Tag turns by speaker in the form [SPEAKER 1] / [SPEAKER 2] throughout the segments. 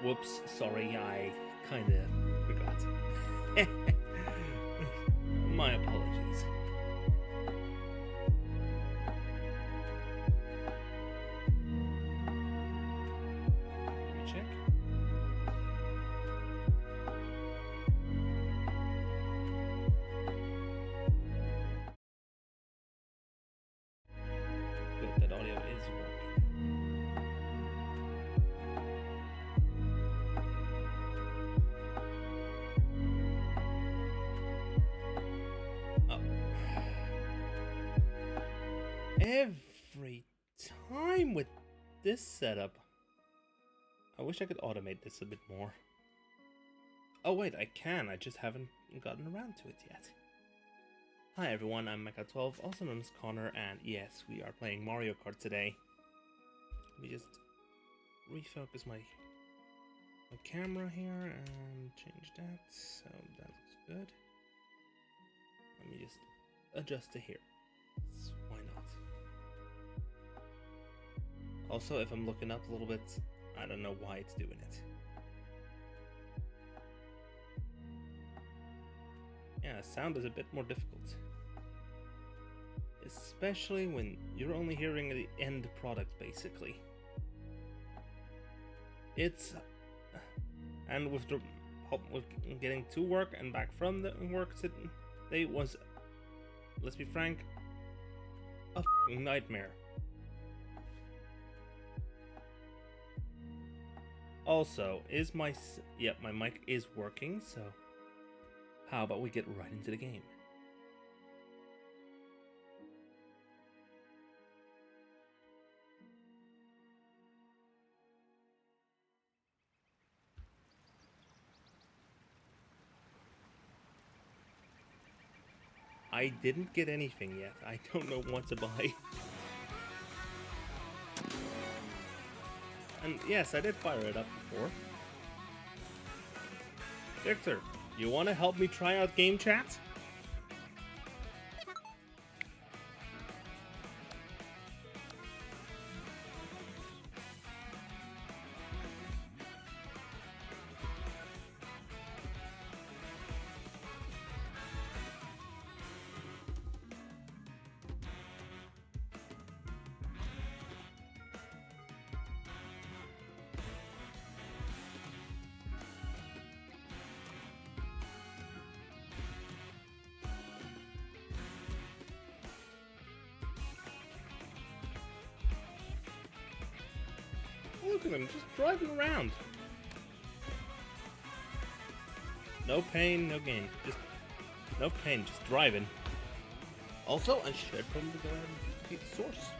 [SPEAKER 1] Whoops, sorry, I kinda forgot. My apologies. Let me check. Good, that audio is working. Oh. Every time with this setup. I wish I could automate this a bit more. Oh wait, I can, I just haven't gotten around to it yet. Hi everyone, I'm Mecha12, also known as Connor, and yes, we are playing Mario Kart today. Let me just refocus my camera here and change that, so that looks good. Let me just adjust to here. So why not? Also, if I'm looking up a little bit, I don't know why it's doing it. Yeah, sound is a bit more difficult. Especially when you're only hearing the end product, basically. It's... And with getting to work and back from the work today was, let's be frank, a nightmare. Also, my mic is working, so how about we get right into the game? I didn't get anything yet. I don't know what to buy. And yes, I did fire it up before. Victor, you want to help me try out game chat? Look at him, just driving around. No pain, no gain. Just no pain, just driving. Also, I should probably go ahead and get the source.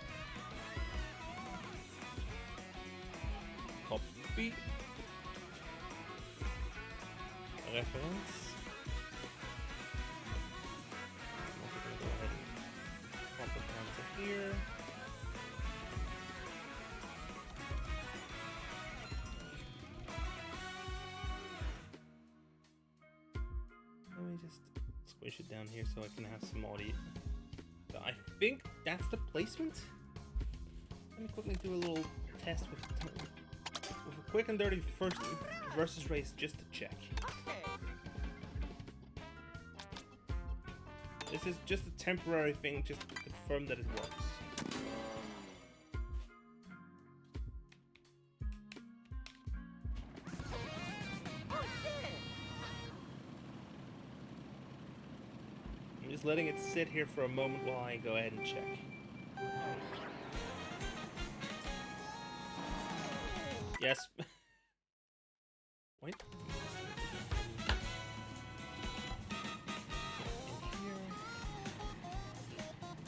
[SPEAKER 1] Copy. Reference. I'm also going to go ahead and pop it down to here. Let me just squish it down here so I can have some audio. So I think that's the placement. Let me quickly do a little test with a quick and dirty first versus race just to check. This is just a temporary thing just to confirm that it works. I'm just letting it sit here for a moment while I go ahead and check. Yes. Wait.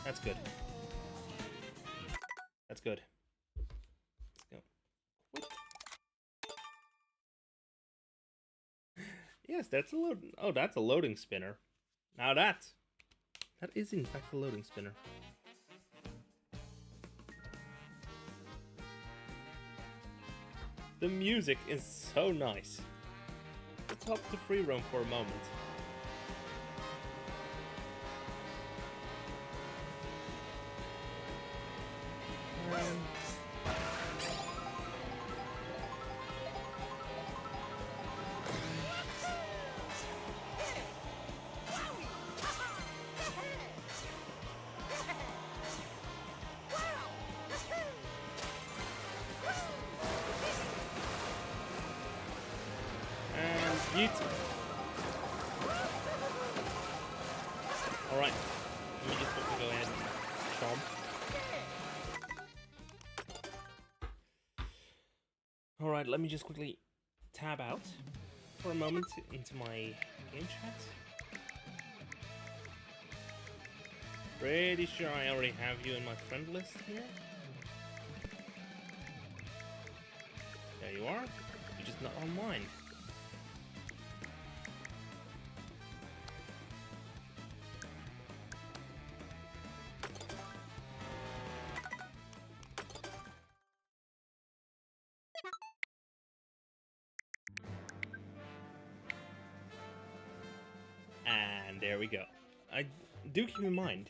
[SPEAKER 1] That's good. That's good. Let's go. Quit. Yes, that's a load. Oh, that's a loading spinner. Now that is in fact a loading spinner. The music is so nice. Let's hop to freeroam for a moment. You too. Alright. Let me just quickly go ahead and chomp. Alright, let me just quickly tab out for a moment into my game chat. Pretty sure I already have you in my friend list here. There you are. You're just not on mine. And there we go. I do keep in mind,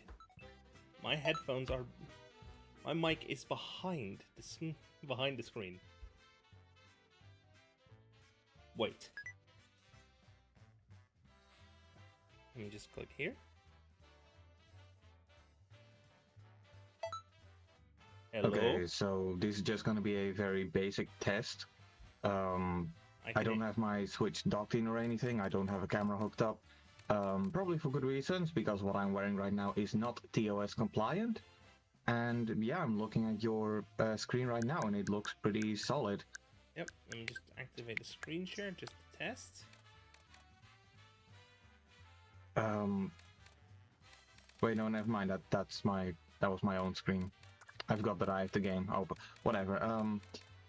[SPEAKER 1] my headphones are, my mic is behind the screen. Wait. Let me just click here. Hello.
[SPEAKER 2] Okay, so this is just going to be a very basic test. I don't have my Switch docked in or anything. I don't have a camera hooked up. Probably for good reasons, because what I'm wearing right now is not TOS compliant. And yeah, I'm looking at your screen right now, and it looks pretty solid.
[SPEAKER 1] Yep, let me just activate the screen share just to test.
[SPEAKER 2] Wait, no, never mind. That was my own screen. I forgot that I have the game open. Whatever.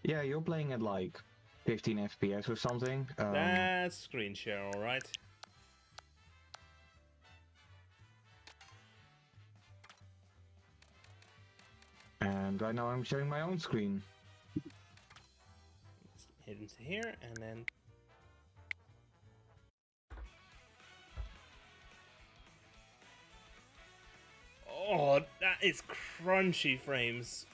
[SPEAKER 2] Yeah, you're playing at like 15 FPS or something.
[SPEAKER 1] That's screen share, alright.
[SPEAKER 2] And right now I'm sharing my own screen.
[SPEAKER 1] Let's hit into here and then. Oh, that is crunchy frames.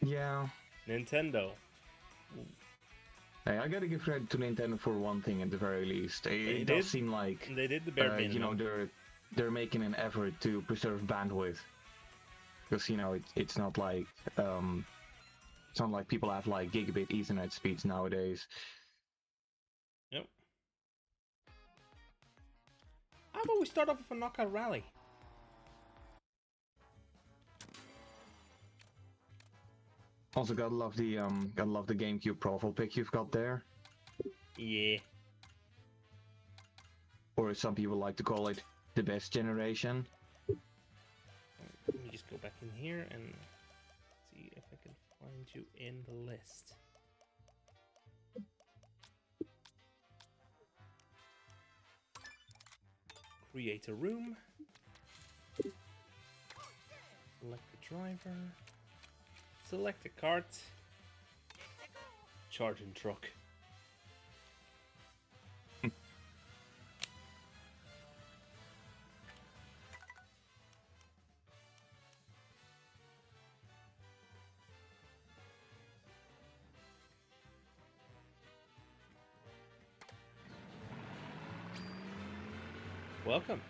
[SPEAKER 2] Yeah.
[SPEAKER 1] Nintendo.
[SPEAKER 2] Hey, I gotta give credit to Nintendo for one thing at the very least. It does seem like
[SPEAKER 1] they did the bare minimum.
[SPEAKER 2] you know, they're making an effort to preserve bandwidth, because you know it's not like people have like gigabit Ethernet speeds nowadays.
[SPEAKER 1] Yep. How about we start off with a knockout rally?
[SPEAKER 2] Also, gotta love the GameCube profile pic you've got there.
[SPEAKER 1] Yeah.
[SPEAKER 2] Or as some people like to call it, the best generation.
[SPEAKER 1] Let me just go back in here and see if I can find you in the list. Create a room. Select the driver. Select a cart. Charging truck. Welcome.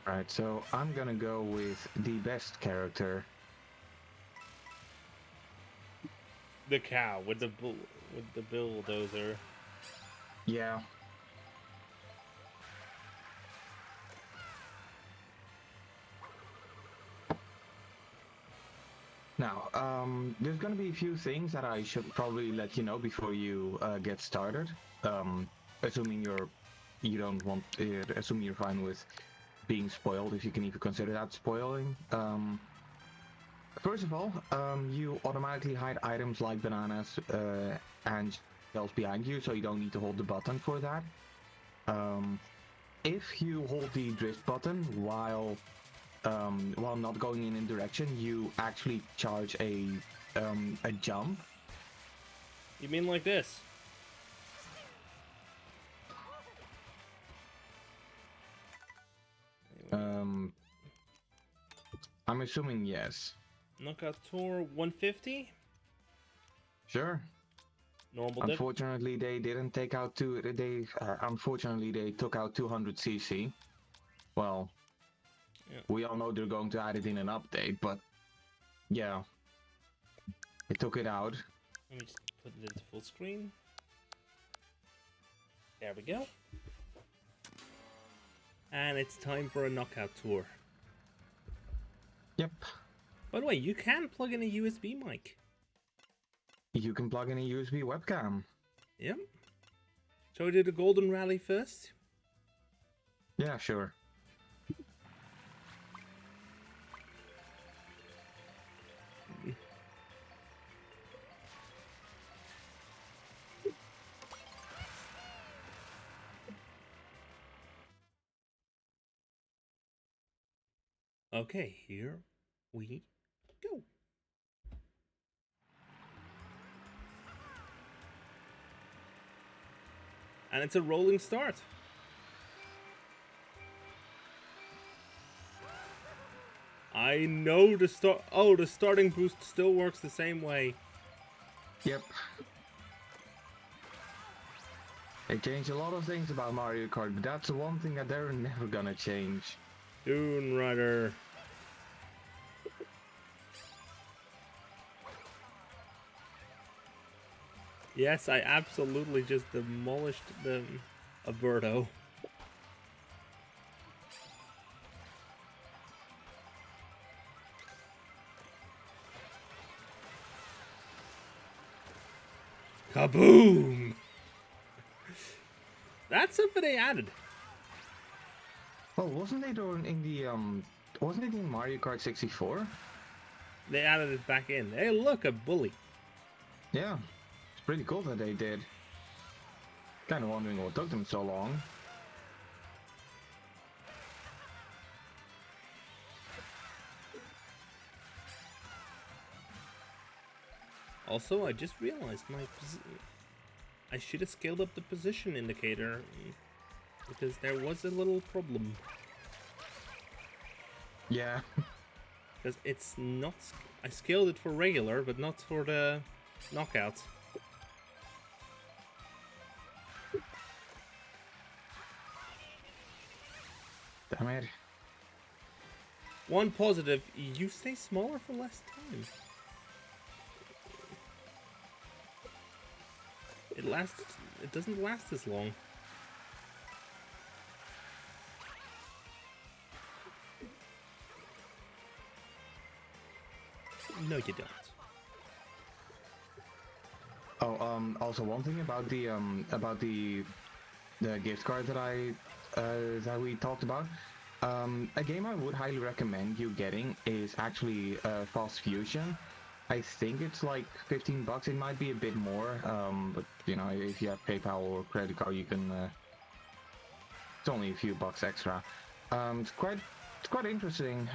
[SPEAKER 2] Alright, so I'm gonna go with the best character.
[SPEAKER 1] The cow with the bulldozer.
[SPEAKER 2] Yeah. Now, there's gonna be a few things that I should probably let you know before you get started. Assuming assuming you're fine with being spoiled, if you can even consider that spoiling. First of all, you automatically hide items like bananas and shells behind you, so you don't need to hold the button for that. If you hold the drift button while not going in a direction, you actually charge a jump.
[SPEAKER 1] You mean like this?
[SPEAKER 2] I'm assuming yes.
[SPEAKER 1] Knockout Tour 150?
[SPEAKER 2] Sure.
[SPEAKER 1] Normal.
[SPEAKER 2] Unfortunately, they didn't take out unfortunately, they took out 200cc. Well, yeah. We all know they're going to add it in an update, but yeah, they took it out.
[SPEAKER 1] Let me just put it into full screen. There we go. And it's time for a knockout tour.
[SPEAKER 2] Yep.
[SPEAKER 1] By the way, you can plug in a USB mic.
[SPEAKER 2] You can plug in a USB webcam.
[SPEAKER 1] Yep. Shall we do the Golden Rally first?
[SPEAKER 2] Yeah, sure.
[SPEAKER 1] Okay, here we go. And it's a rolling start. I know the start. Oh, the starting boost still works the same way.
[SPEAKER 2] Yep. They changed a lot of things about Mario Kart, but that's the one thing that they're never gonna change.
[SPEAKER 1] Dune Rider. Yes, I absolutely just demolished the Alberto. Kaboom! That's something they added.
[SPEAKER 2] Well, wasn't it in the wasn't it in Mario Kart 64?
[SPEAKER 1] They added it back in. Hey, look, a bully.
[SPEAKER 2] Yeah, it's pretty cool that they did. Kind of wondering what took them so long.
[SPEAKER 1] Also, I just realized I should have scaled up the position indicator because there was a little problem.
[SPEAKER 2] Yeah.
[SPEAKER 1] Because it's not... I scaled it for regular, but not for the knockout.
[SPEAKER 2] Damn it.
[SPEAKER 1] One positive, you stay smaller for less time. It doesn't last as long. No, you don't.
[SPEAKER 2] Oh, also one thing about the gift card that we talked about. A game I would highly recommend you getting is actually Fast Fusion. I think it's like $15. It might be a bit more, but you know, if you have PayPal or credit card, you can. It's only a few bucks extra. It's quite interesting.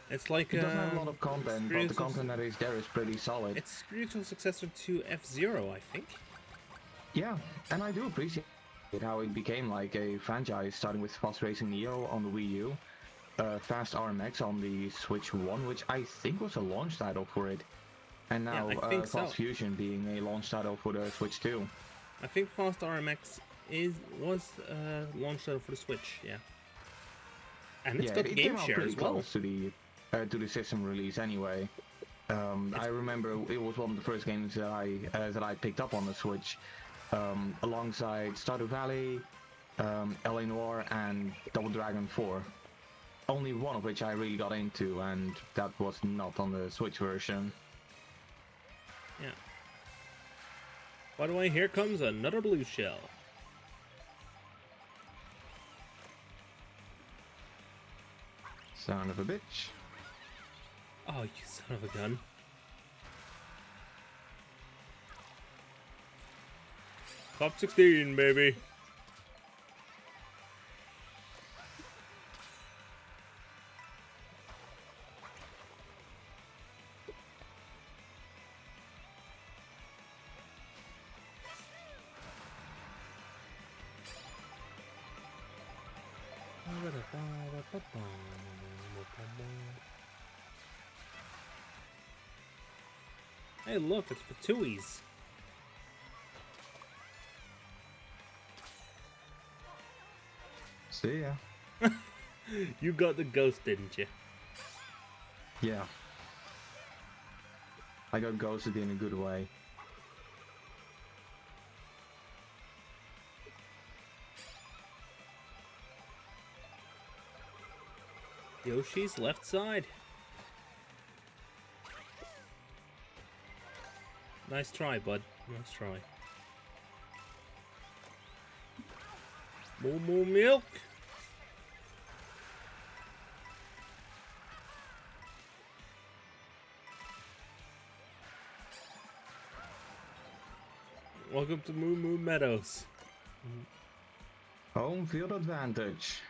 [SPEAKER 1] It's like
[SPEAKER 2] it doesn't have a lot of content, but the content that is there is pretty solid.
[SPEAKER 1] It's spiritual successor to F-Zero, I think.
[SPEAKER 2] Yeah, and I do appreciate how it became like a franchise, starting with Fast Racing Neo on the Wii U. Fast RMX on the Switch 1, which I think was a launch title for it, and now Fast Fusion being a launch title for the Switch 2.
[SPEAKER 1] I think Fast RMX was a launch title for the Switch, yeah. And it's got game share as well.
[SPEAKER 2] Close to the system release anyway. I remember it was one of the first games that I picked up on the Switch, alongside Stardew Valley, LA Noire, and Double Dragon 4. Only one of which I really got into, and that was not on the Switch version.
[SPEAKER 1] Yeah. By the way, here comes another blue shell.
[SPEAKER 2] Son of a bitch.
[SPEAKER 1] Oh, you son of a gun. Top 16, baby. Hey, look, it's Patooey's.
[SPEAKER 2] See ya.
[SPEAKER 1] You got the ghost, didn't you?
[SPEAKER 2] Yeah. I got ghosted in a good way.
[SPEAKER 1] Yoshi's left side. Nice try, bud. Nice try. Moo milk. Welcome to Moo Meadows.
[SPEAKER 2] Home field advantage.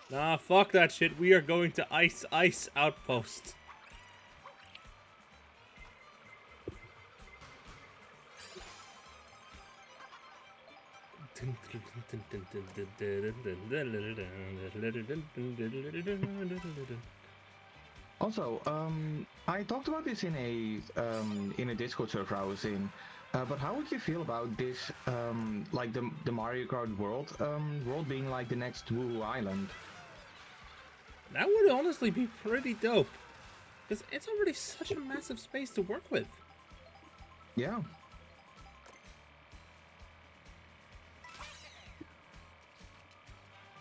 [SPEAKER 1] Nah, fuck that shit. We are going to Ice Outpost.
[SPEAKER 2] Also, I talked about this in a Discord server I was in. But how would you feel about this, like the Mario Kart world being like the next Woohoo Island?
[SPEAKER 1] That would honestly be pretty dope. Because it's already such a massive space to work with.
[SPEAKER 2] Yeah.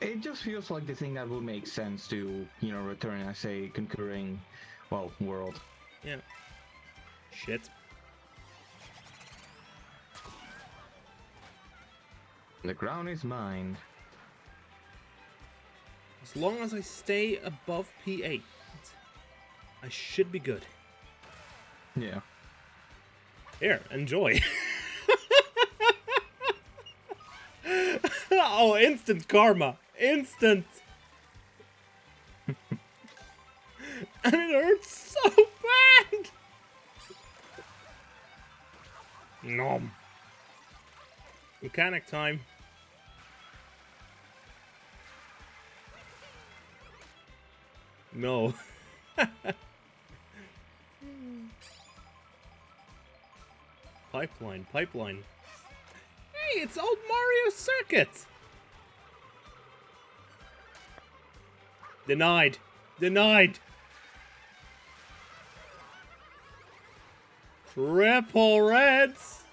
[SPEAKER 2] It just feels like the thing that would make sense to, you know, return as a concurring, well, world.
[SPEAKER 1] Yeah. Shit.
[SPEAKER 2] The crown is mine.
[SPEAKER 1] As long as I stay above P8, I should be good.
[SPEAKER 2] Yeah.
[SPEAKER 1] Here, enjoy. Oh, instant karma. Instant. And it hurts so bad. Nom. Mechanic time. No. Pipeline. Hey, it's old Mario Circuit! Denied. Triple reds!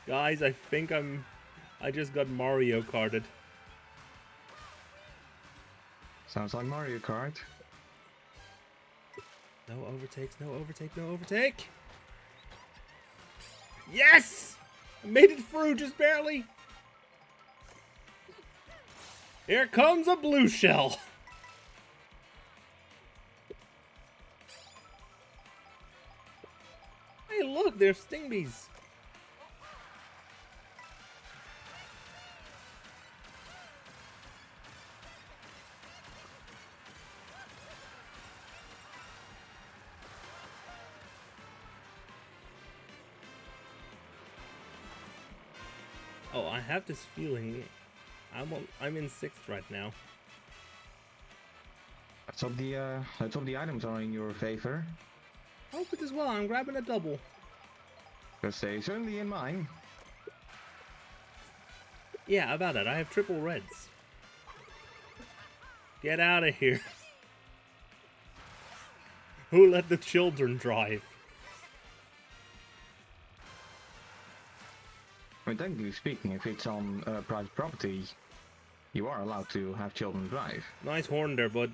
[SPEAKER 1] Guys, I think I just got Mario Karted.
[SPEAKER 2] Sounds like Mario Kart.
[SPEAKER 1] No overtake. Yes! I made it through just barely. Here comes a blue shell. Hey, look, there's stingbees. Oh, I have this feeling I'm in 6th right now.
[SPEAKER 2] Let's hope the items are in your favor.
[SPEAKER 1] I hope it as well. I'm grabbing a double.
[SPEAKER 2] Because they certainly in mine.
[SPEAKER 1] Yeah, about that. I have triple reds. Get out of here. Who let the children drive?
[SPEAKER 2] I mean, technically speaking, if it's on private property, you are allowed to have children drive.
[SPEAKER 1] Nice horn there, bud.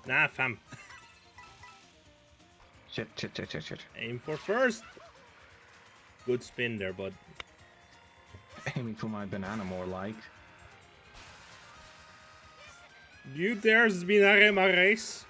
[SPEAKER 1] Nah, fam.
[SPEAKER 2] Shit.
[SPEAKER 1] Aim for first. Good spin there, bud.
[SPEAKER 2] Aiming for my banana more like.
[SPEAKER 1] You dare sbinare ma race?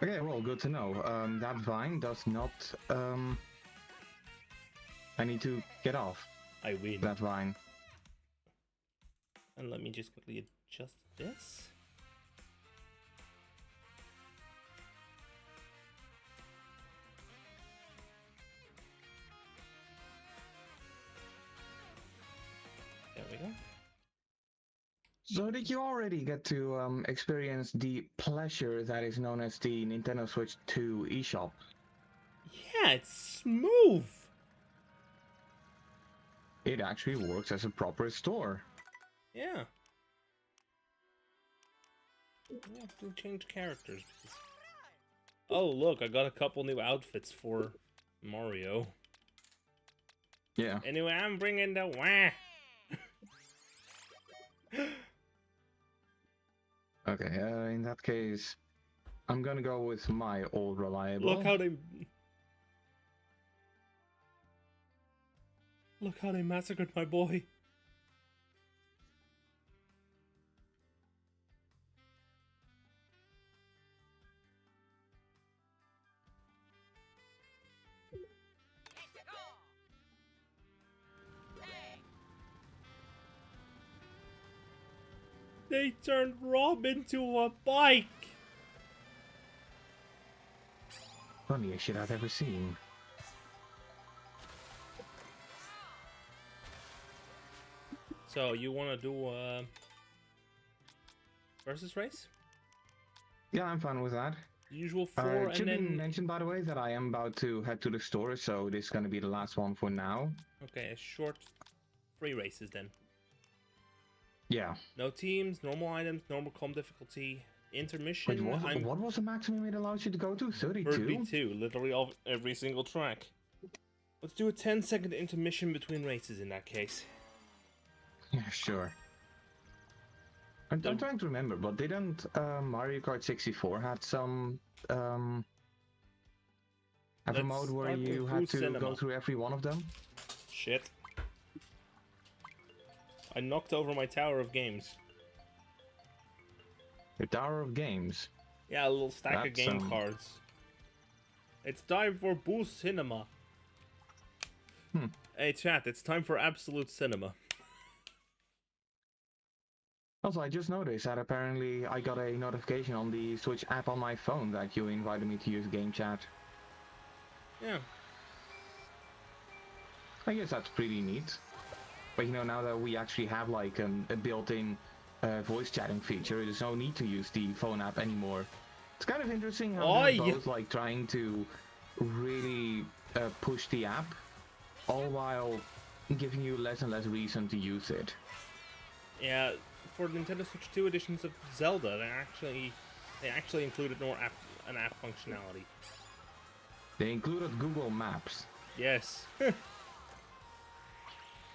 [SPEAKER 2] Okay, well, good to know. That vine does not... I need to get off
[SPEAKER 1] I win.
[SPEAKER 2] that vine.
[SPEAKER 1] And let me just quickly adjust this.
[SPEAKER 2] So did you already get to experience the pleasure that is known as the Nintendo Switch 2 eShop?
[SPEAKER 1] Yeah, it's smooth.
[SPEAKER 2] It actually works as a proper store.
[SPEAKER 1] Yeah. I have to change characters. Because... Oh, look, I got a couple new outfits for Mario.
[SPEAKER 2] Yeah.
[SPEAKER 1] Anyway, I'm bringing the wah.
[SPEAKER 2] Okay, in that case, I'm gonna go with my old reliable.
[SPEAKER 1] Look how they massacred my boy. They turned Rob into a bike.
[SPEAKER 2] Funniest shit I've ever seen.
[SPEAKER 1] So, you want to do a versus race?
[SPEAKER 2] Yeah, I'm fine with that.
[SPEAKER 1] Usual 4
[SPEAKER 2] it should
[SPEAKER 1] and then...
[SPEAKER 2] be mentioned, by the way, that I am about to head to the store, so this is gonna be the last one for now.
[SPEAKER 1] Okay, a short free races then.
[SPEAKER 2] Yeah.
[SPEAKER 1] No teams, normal items, normal calm difficulty, intermission.
[SPEAKER 2] Wait, what was the maximum it allows you to go to? 32?
[SPEAKER 1] 32, literally every single track. Let's do a 10-second intermission between races in that case.
[SPEAKER 2] Yeah, sure. I'm trying to remember, but didn't Mario Kart 64 had some have a mode where you had to go through every one of them?
[SPEAKER 1] Shit. I knocked over my tower of games.
[SPEAKER 2] The Tower of Games?
[SPEAKER 1] Yeah, a little stack of game cards. It's time for Boost Cinema. Hey chat, it's time for Absolute Cinema.
[SPEAKER 2] Also, I just noticed that apparently I got a notification on the Switch app on my phone that you invited me to use game chat.
[SPEAKER 1] Yeah.
[SPEAKER 2] I guess that's pretty neat. But you know, now that we actually have like a built-in voice chatting feature, there's no need to use the phone app anymore. It's kind of interesting how they're both like trying to really push the app, all while giving you less and less reason to use it.
[SPEAKER 1] Yeah, for Nintendo Switch 2 editions of Zelda, they actually included more an app functionality.
[SPEAKER 2] They included Google Maps.
[SPEAKER 1] Yes.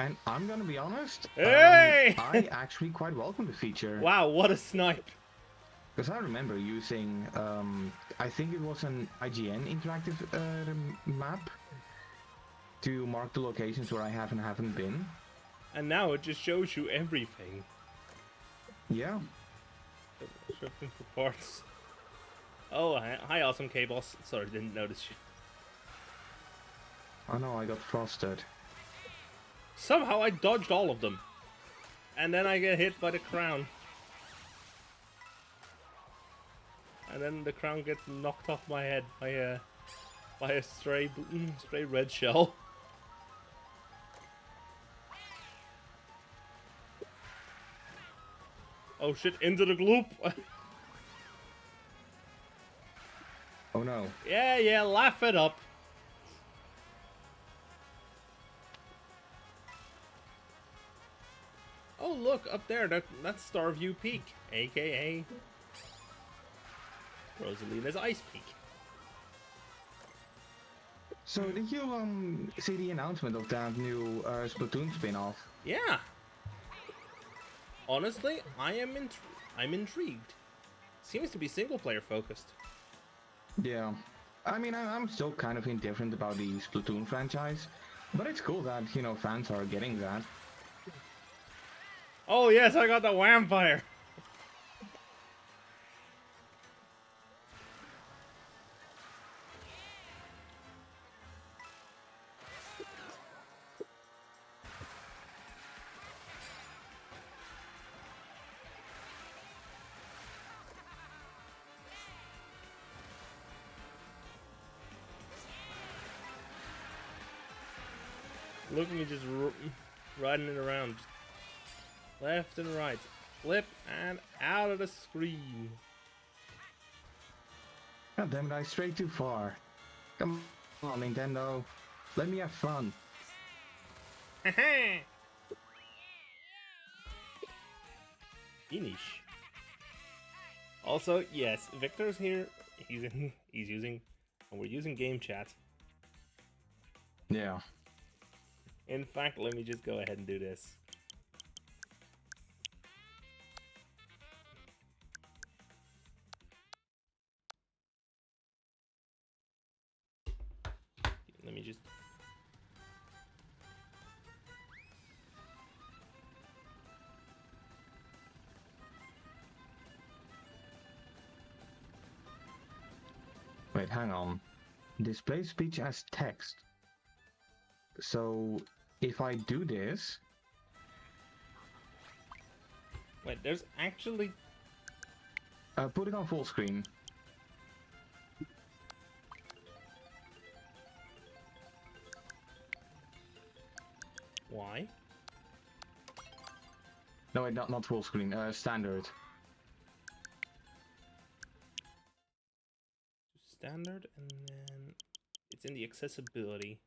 [SPEAKER 2] And I'm gonna be honest,
[SPEAKER 1] hey!
[SPEAKER 2] I actually quite welcome the feature.
[SPEAKER 1] Wow, what a snipe!
[SPEAKER 2] Because I remember using, I think it was an IGN interactive map to mark the locations where I haven't been.
[SPEAKER 1] And now it just shows you everything.
[SPEAKER 2] Yeah.
[SPEAKER 1] Shifting for parts. Oh, hi, awesome K-Boss. Sorry, didn't notice you.
[SPEAKER 2] Oh no, I got frosted.
[SPEAKER 1] Somehow I dodged all of them. And then I get hit by the crown. And then the crown gets knocked off my head by a stray red shell. Oh shit, into the gloop!
[SPEAKER 2] Oh no.
[SPEAKER 1] Yeah, laugh it up. Oh look, up there, that's Starview Peak, aka Rosalina's Ice Peak.
[SPEAKER 2] So did you see the announcement of that new Splatoon spin-off?
[SPEAKER 1] Yeah. Honestly, I'm intrigued. Seems to be single-player focused.
[SPEAKER 2] Yeah. I mean, I'm still kind of indifferent about the Splatoon franchise, but it's cool that, you know, fans are getting that.
[SPEAKER 1] Oh yes, I got the vampire! Look at me just riding it around. Left and right. Flip and out of the screen.
[SPEAKER 2] God damn it, I strayed too far. Come on, Nintendo. Let me have fun.
[SPEAKER 1] Finish. Also, yes, Victor's here. He's using, and we're using game chat.
[SPEAKER 2] Yeah.
[SPEAKER 1] In fact, let me just go ahead and do this. Let me just...
[SPEAKER 2] Wait, hang on. Display speech as text. So, if I do this...
[SPEAKER 1] Wait, there's actually...
[SPEAKER 2] put it on full screen.
[SPEAKER 1] Why?
[SPEAKER 2] No, wait, not full screen, standard.
[SPEAKER 1] Standard, and then it's in the accessibility.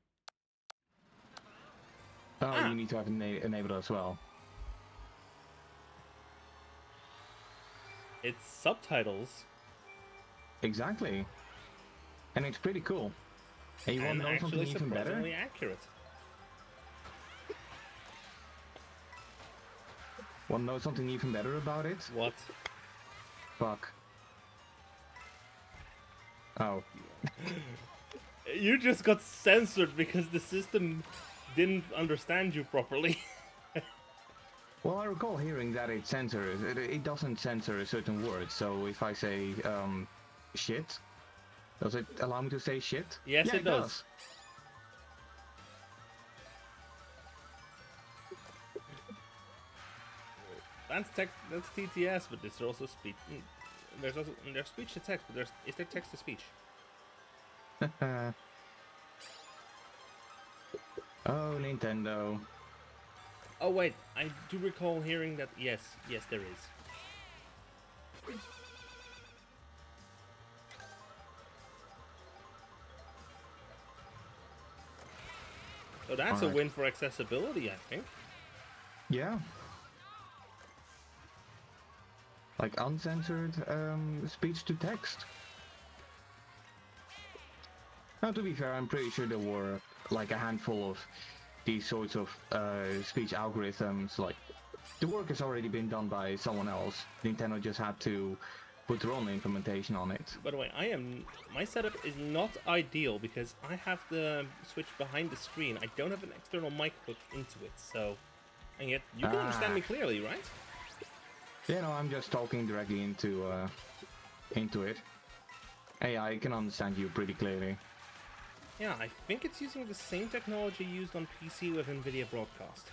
[SPEAKER 2] Oh, you need to have enabled as well.
[SPEAKER 1] It's subtitles.
[SPEAKER 2] Exactly. And it's pretty cool. And you want to know something even better?
[SPEAKER 1] Accurate.
[SPEAKER 2] Want to know something even better about it?
[SPEAKER 1] What?
[SPEAKER 2] Fuck. Oh.
[SPEAKER 1] You just got censored because the system didn't understand you properly.
[SPEAKER 2] Well, I recall hearing that it censors. It doesn't censor a certain word. So if I say shit, does it allow me to say shit?
[SPEAKER 1] Yes,
[SPEAKER 2] yeah,
[SPEAKER 1] it does. That's TTS, but there's also speech. There's speech to text, but is there text to speech?
[SPEAKER 2] Oh, Nintendo.
[SPEAKER 1] Oh wait, I do recall hearing that. Yes, there is. So that's a win for accessibility, I think.
[SPEAKER 2] Yeah. Like uncensored speech to text. Now, to be fair, I'm pretty sure there were like a handful of these sorts of speech algorithms. Like, the work has already been done by someone else. Nintendo just had to put their own implementation on it.
[SPEAKER 1] By the way, my setup is not ideal because I have the Switch behind the screen. I don't have an external mic hooked into it, so... And yet, you can understand me clearly, right?
[SPEAKER 2] Yeah, no, I'm just talking directly into it. Hey, I can understand you pretty clearly.
[SPEAKER 1] Yeah, I think it's using the same technology used on PC with NVIDIA Broadcast.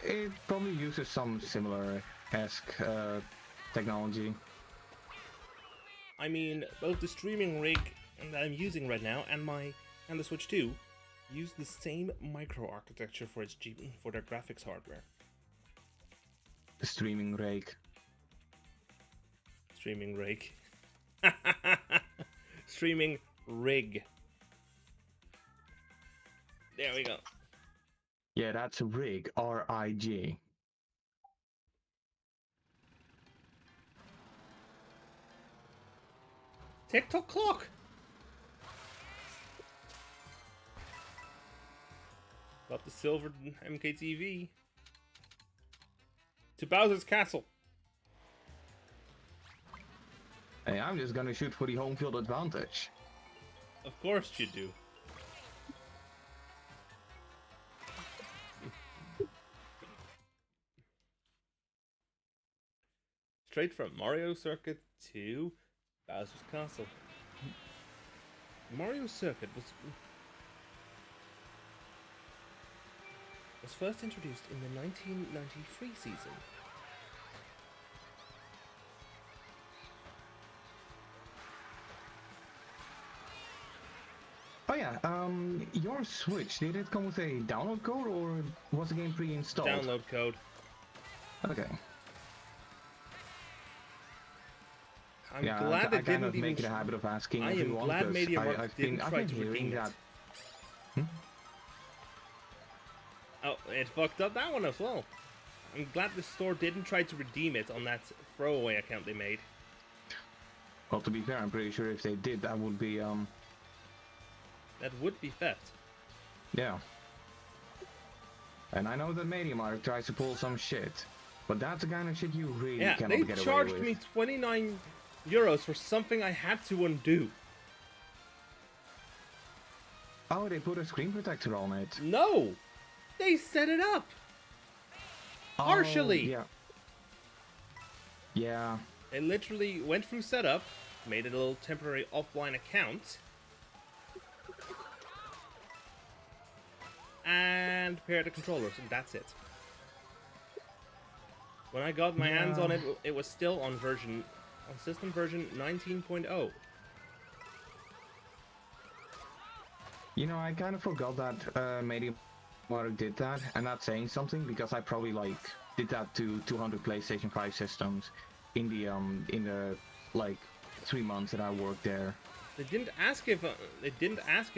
[SPEAKER 2] It probably uses some similar-esque technology.
[SPEAKER 1] I mean, both the streaming rig that I'm using right now and the Switch 2 use the same microarchitecture for their graphics hardware.
[SPEAKER 2] The streaming rig.
[SPEAKER 1] Streaming rig. Streaming rig. There we go.
[SPEAKER 2] Yeah, that's a rig. R-I-G.
[SPEAKER 1] TikTok clock. Got the silver MKTV. To Bowser's Castle.
[SPEAKER 2] Hey, I'm just gonna shoot for the home field advantage.
[SPEAKER 1] Of course you do. Straight from Mario Circuit to Bowser's Castle. Mario Circuit was first introduced in the 1993 season.
[SPEAKER 2] Oh yeah, your your Switch, did it come with a download code or was the game pre-installed?
[SPEAKER 1] Download code.
[SPEAKER 2] Okay.
[SPEAKER 1] I'm glad
[SPEAKER 2] I
[SPEAKER 1] it
[SPEAKER 2] kind
[SPEAKER 1] didn't
[SPEAKER 2] of
[SPEAKER 1] even.
[SPEAKER 2] make it a habit of asking
[SPEAKER 1] I am
[SPEAKER 2] everyone,
[SPEAKER 1] glad
[SPEAKER 2] because
[SPEAKER 1] MediaMarkt didn't
[SPEAKER 2] I've
[SPEAKER 1] try
[SPEAKER 2] been
[SPEAKER 1] to
[SPEAKER 2] hearing
[SPEAKER 1] redeem it.
[SPEAKER 2] that.
[SPEAKER 1] Oh, it fucked up that one as well. I'm glad the store didn't try to redeem it on that throwaway account they made.
[SPEAKER 2] Well, to be fair, I'm pretty sure if they did, that would be
[SPEAKER 1] That would be theft.
[SPEAKER 2] yeah. And I know that MediaMarkt tries to pull some shit, but that's the kind of shit you really cannot get away with.
[SPEAKER 1] They charged me 29 euros for something I had to undo.
[SPEAKER 2] Oh, they put a screen protector on it.
[SPEAKER 1] No! They set it up! Partially!
[SPEAKER 2] Yeah. Yeah.
[SPEAKER 1] They literally went through setup, made it a little temporary offline account, and paired the controllers, and that's it. When I got my hands on it, it was still on system version 19.0.
[SPEAKER 2] You know, I kind of forgot that MediaMarkt did that, and that's saying something, because I probably like did that to 200 PlayStation 5 systems in the like 3 months that I worked there.
[SPEAKER 1] They didn't ask if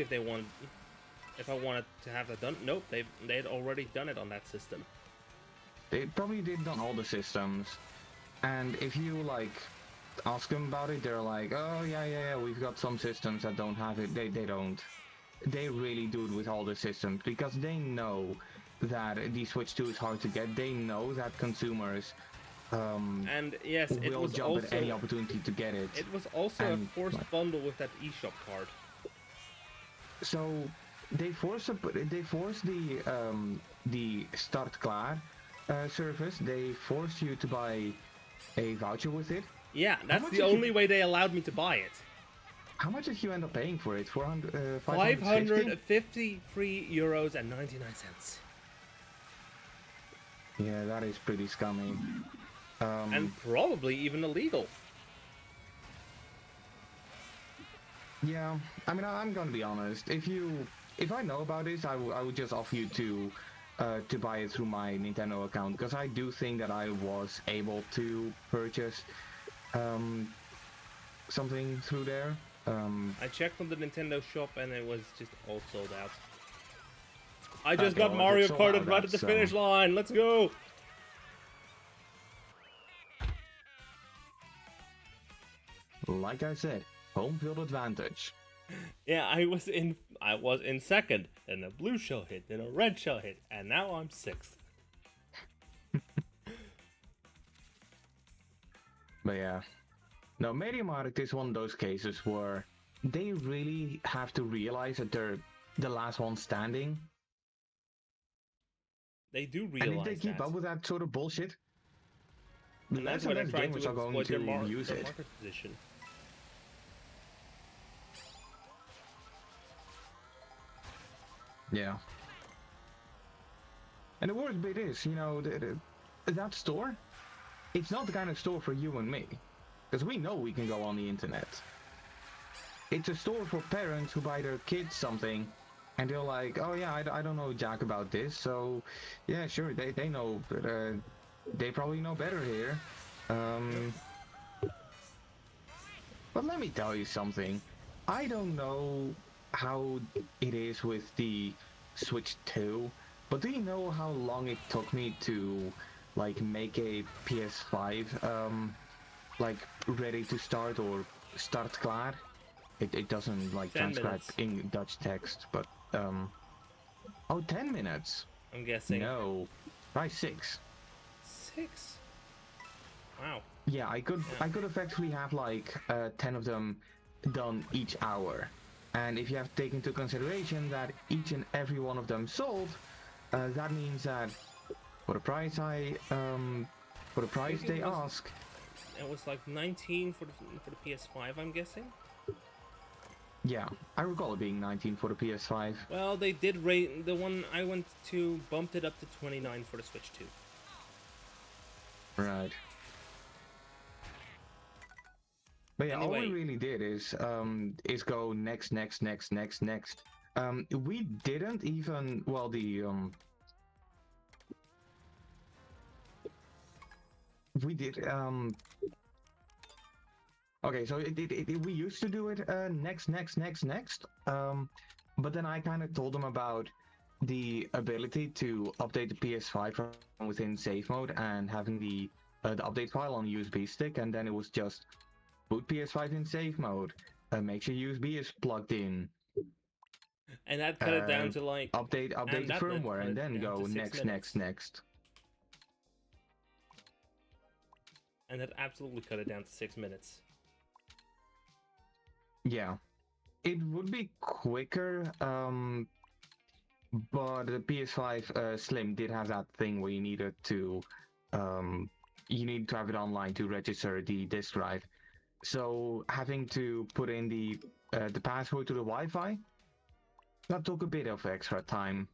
[SPEAKER 1] they wanted if I wanted to have that done. Nope, they had already done it on that system.
[SPEAKER 2] They probably did on all the systems, and if you like ask them about it, they're like, oh yeah, we've got some systems that don't have it. They don't. They really do it with all the systems, because they know that the Switch 2 is hard to get. They know that consumers
[SPEAKER 1] and yes, it
[SPEAKER 2] will
[SPEAKER 1] was
[SPEAKER 2] jump
[SPEAKER 1] also
[SPEAKER 2] at any opportunity to get it.
[SPEAKER 1] It was also a forced bundle with that eShop card.
[SPEAKER 2] So they force the Start Klaar service. They force you to buy a voucher with it.
[SPEAKER 1] Yeah, that's the only way they allowed me to buy it.
[SPEAKER 2] How much did you end up paying for it?
[SPEAKER 1] 553 euros and 99 cents.
[SPEAKER 2] Yeah, that is pretty scummy.
[SPEAKER 1] And probably even illegal.
[SPEAKER 2] Yeah, I mean, I'm gonna be honest. If I know about this, I would just offer you to buy it through my Nintendo account, because I do think that I was able to purchase something through there.
[SPEAKER 1] I checked on the Nintendo shop and it was just all sold out. I just got Mario Kart right at the finish line. Let's go!
[SPEAKER 2] Like I said, home field advantage.
[SPEAKER 1] Yeah, I was in second, then a blue shell hit, then a red shell hit, and now I'm 6th.
[SPEAKER 2] But yeah. No, MediaMarkt is one of those cases where they really have to realize that they're the last one standing.
[SPEAKER 1] They do realize that.
[SPEAKER 2] And if they keep up with that sort of bullshit,
[SPEAKER 1] and that's why they're trying to exploit their market position.
[SPEAKER 2] Yeah. And the worst bit is, you know, that store, it's not the kind of store for you and me. Because we know we can go on the internet. It's a store for parents who buy their kids something, and they're like, oh yeah, I don't know jack about this, so yeah, sure, they know, but they probably know better here. But let me tell you something. I don't know how it is with the Switch 2, but do you know how long it took me to like make a PS5 like ready to start, or Start Klaar? It doesn't like transcribe in Dutch text, but oh, 10 minutes.
[SPEAKER 1] I'm guessing.
[SPEAKER 2] No, try 6.
[SPEAKER 1] 6? Wow.
[SPEAKER 2] Yeah, I could effectively have like 10 of them done each hour. And if you have to take into consideration that each and every one of them sold, that means that for the price they ask,
[SPEAKER 1] it was like 19 for the PS5, I'm guessing.
[SPEAKER 2] Yeah, I recall it being 19 for the PS5.
[SPEAKER 1] Well, they did rate the one I went to bumped it up to 29 for the Switch 2.
[SPEAKER 2] Right. But yeah, anyway, all we really did is go next. We didn't even, well, we did, okay, so we used to do it next. But then I kind of told them about the ability to update the PS5 from within safe mode and having the update file on USB stick, and then it was just boot PS5 in safe mode, make sure USB is plugged in,
[SPEAKER 1] and that cut it down to like
[SPEAKER 2] update the firmware, and then go next.
[SPEAKER 1] And that absolutely cut it down to 6 minutes.
[SPEAKER 2] Yeah, it would be quicker, but the PS5 Slim did have that thing where you needed to have it online to register the disk drive. So having to put in the password to the Wi-Fi, that took a bit of extra time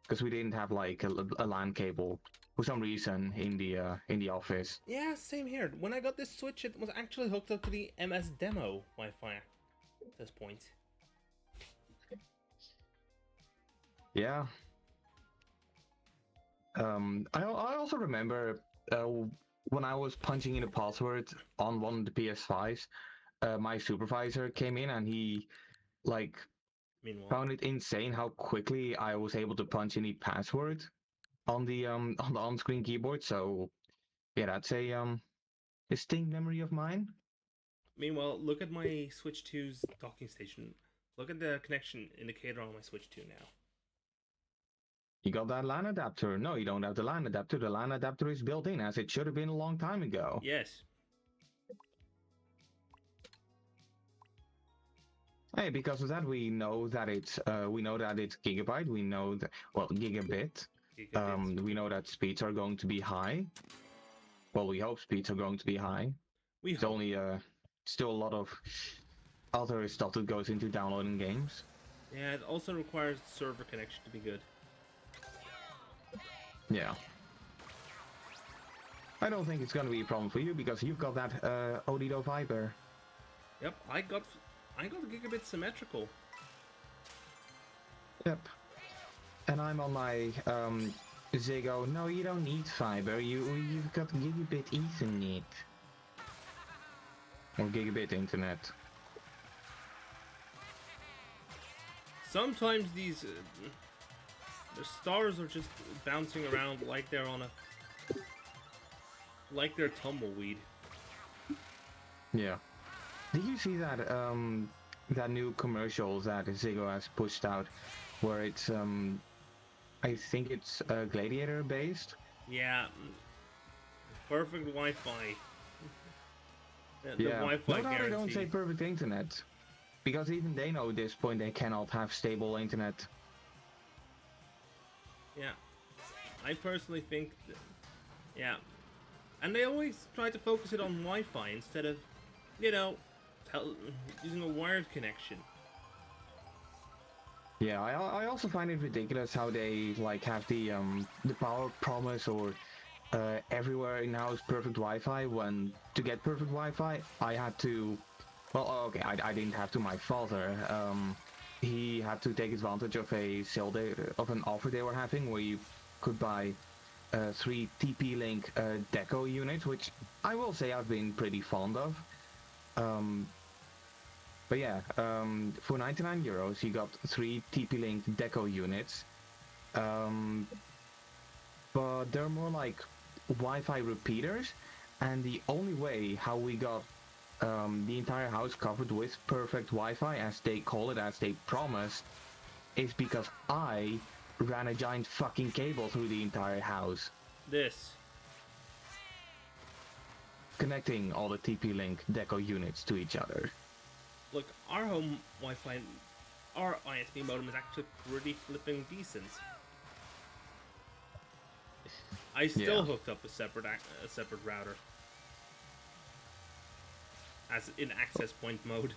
[SPEAKER 2] because we didn't have like a LAN cable for some reason in the office.
[SPEAKER 1] Yeah, same here. When I got this Switch, it was actually hooked up to the MS Demo Wi-Fi at this point.
[SPEAKER 2] Yeah. I also remember when I was punching in a password on one of the PS5s, my supervisor came in and he found it insane how quickly I was able to punch in the password on the on-screen keyboard. So yeah, that's a distinct memory of mine.
[SPEAKER 1] Meanwhile, look at my Switch 2's docking station. Look at the connection indicator on my Switch 2 now.
[SPEAKER 2] You got that LAN adapter. No, you don't have the LAN adapter. The LAN adapter is built in, as it should have been a long time ago.
[SPEAKER 1] Yes.
[SPEAKER 2] Hey, because of that, we know that it's gigabyte. We know that, well, gigabit. We know that speeds are going to be high. Well, we hope speeds are going to be high. It's only still a lot of other stuff that goes into downloading games.
[SPEAKER 1] Yeah, it also requires server connection to be good.
[SPEAKER 2] Yeah. I don't think it's going to be a problem for you because you've got that Odido fiber.
[SPEAKER 1] Yep, I got the gigabit symmetrical.
[SPEAKER 2] Yep. And I'm on my Ziggo. No, you don't need fiber. You've got gigabit Ethernet. Or gigabit internet.
[SPEAKER 1] Sometimes these the stars are just bouncing around like they're on like they're tumbleweed.
[SPEAKER 2] Yeah. Did you see that that new commercial that Ziggo has pushed out, where it's I think it's Gladiator based?
[SPEAKER 1] Yeah. Perfect Wi-Fi. The
[SPEAKER 2] yeah.
[SPEAKER 1] Wi-Fi
[SPEAKER 2] no,
[SPEAKER 1] guarantee.
[SPEAKER 2] They don't say perfect internet, because even they know at this point they cannot have stable internet.
[SPEAKER 1] Yeah, I personally think that, yeah, and they always try to focus it on Wi-Fi instead of, using a wired connection.
[SPEAKER 2] Yeah, I also find it ridiculous how they have the power promise or everywhere in-house perfect Wi-Fi, when to get perfect Wi-Fi I had to, well, okay, I didn't have to, my father, he had to take advantage of of an offer they were having where you could buy 3 TP-Link deco units, which I will say I've been pretty fond of. But yeah, for €99 you got 3 TP-Link deco units, but they're more like Wi-Fi repeaters, and the only way how we got the entire house covered with perfect Wi-Fi, as they call it, as they promised, is because I ran a giant fucking cable through the entire house. Connecting all the TP-Link deco units to each other.
[SPEAKER 1] Look, our home Wi-Fi, our ISP modem is actually pretty flipping decent. I still hooked up a separate router. As in access point mode.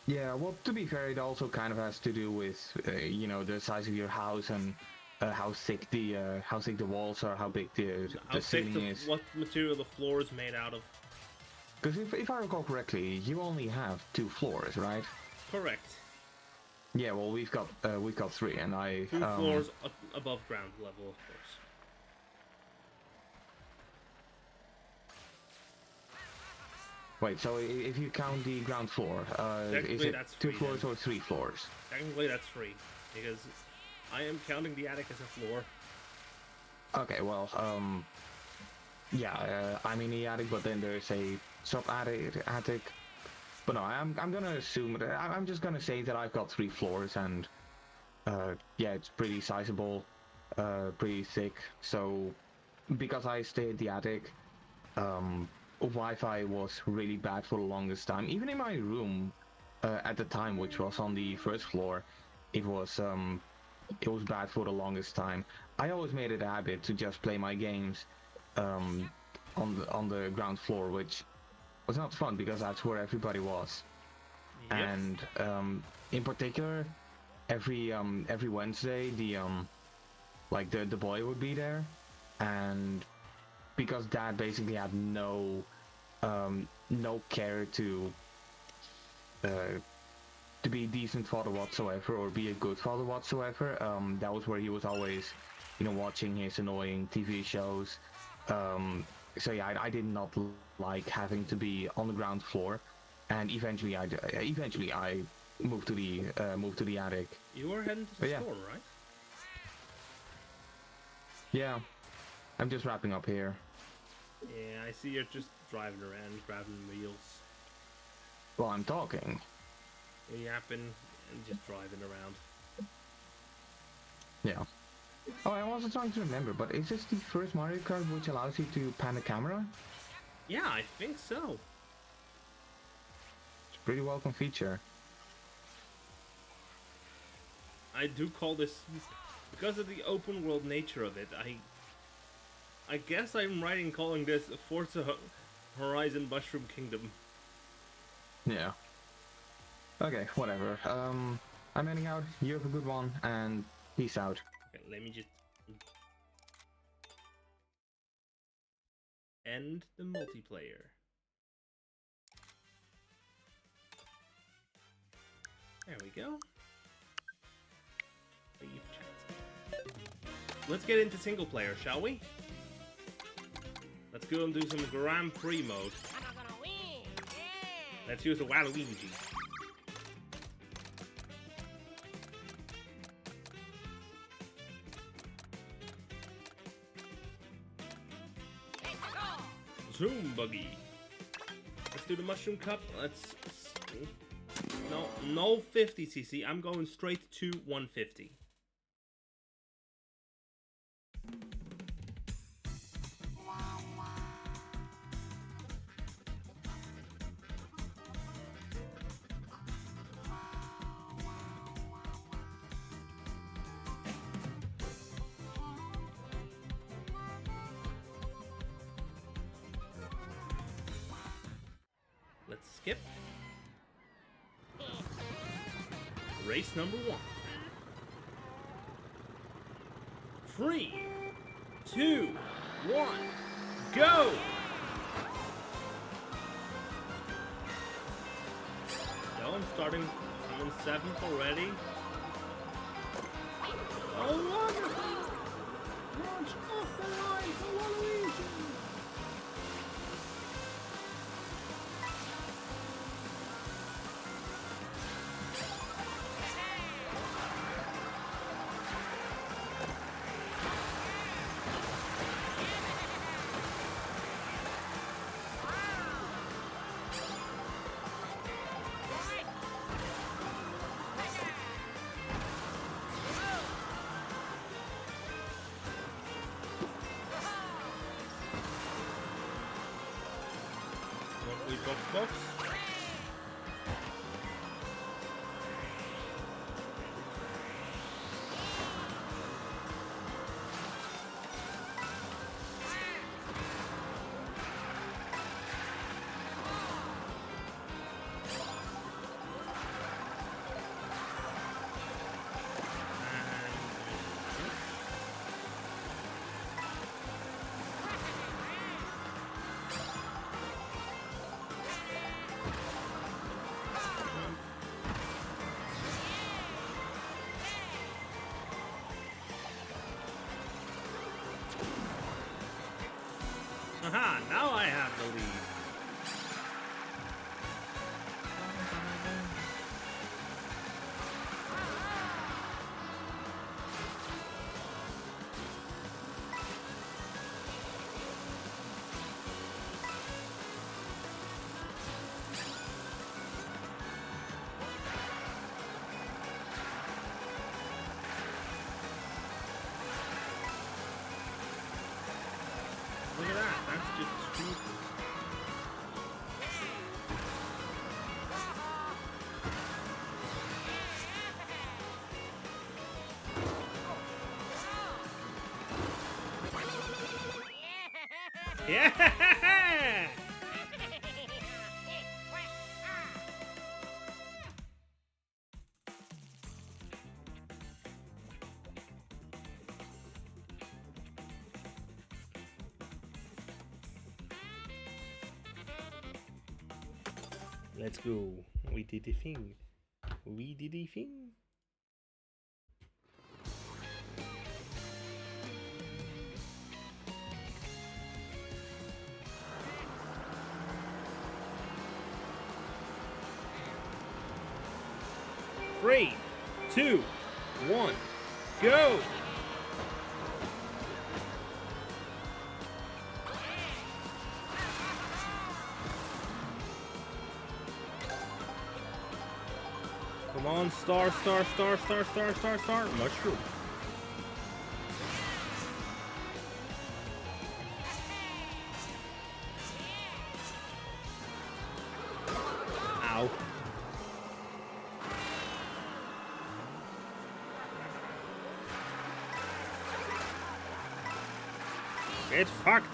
[SPEAKER 2] Yeah, well, to be fair, it also kind of has to do with the size of your house and how thick the walls are, how big the ceiling is.
[SPEAKER 1] What material the floor is made out of.
[SPEAKER 2] Because if I recall correctly, you only have 2 floors, right?
[SPEAKER 1] Correct.
[SPEAKER 2] Yeah, well, we've got 3, and I
[SPEAKER 1] 2 floors above ground level, of course.
[SPEAKER 2] Wait, so if you count the ground floor, is
[SPEAKER 1] Technically,
[SPEAKER 2] it
[SPEAKER 1] that's
[SPEAKER 2] 2
[SPEAKER 1] free,
[SPEAKER 2] floors
[SPEAKER 1] then.
[SPEAKER 2] or 3 floors?
[SPEAKER 1] Technically, that's free, because I am counting the attic as a floor.
[SPEAKER 2] Okay, well, yeah, I'm in the attic, but then there's a sub-attic. But no, I'm gonna assume, I'm just gonna say that I've got 3 floors, and yeah, it's pretty sizable, pretty thick, so because I stay at the attic, Wi-Fi was really bad for the longest time. Even in my room, at the time, which was on the first floor, it was bad for the longest time. I always made it a habit to just play my games on the ground floor, which was not fun because that's where everybody was.
[SPEAKER 1] Yep.
[SPEAKER 2] And in particular, every Wednesday, like the boy would be there, and because Dad basically had no care to be a decent father whatsoever, or be a good father whatsoever. That was where he was always, watching his annoying TV shows. So yeah, I did not like having to be on the ground floor, and eventually I moved to the attic.
[SPEAKER 1] You were heading to the store, right?
[SPEAKER 2] Yeah, I'm just wrapping up here.
[SPEAKER 1] Yeah, I see you're just driving around, grabbing wheels.
[SPEAKER 2] Well, I'm talking.
[SPEAKER 1] You're yapping and just driving around.
[SPEAKER 2] Yeah. Oh, I'm also trying to remember, but is this the first Mario Kart which allows you to pan the camera?
[SPEAKER 1] Yeah, I think so.
[SPEAKER 2] It's a pretty welcome feature.
[SPEAKER 1] I do call this, because of the open world nature of it, I guess I'm right in calling this Forza Horizon Mushroom Kingdom.
[SPEAKER 2] Yeah. Okay, whatever. I'm heading out. You have a good one, and peace out.
[SPEAKER 1] Okay, let me just end the multiplayer. There we go. Leave chat. Let's get into single player, shall we? Let's go and do some Grand Prix mode. Let's use the Waluigi. Zoom buggy. Let's do the Mushroom Cup. Let's see. No 50cc. I'm going straight to 150. Let's skip. Race number 1. 3, 2, 1, go! No, I'm starting. I'm in 7th already. Oh, wonderful! Launch off the line for Waluigi! Box. Aha, now I have the lead. Look at that, that's just stupid. Yeah! Let's go. We did the thing. We did the thing. Three, 2, 1, go! Come on, star, star, star, star, star, star, star, mushroom. Ow. Get fucked.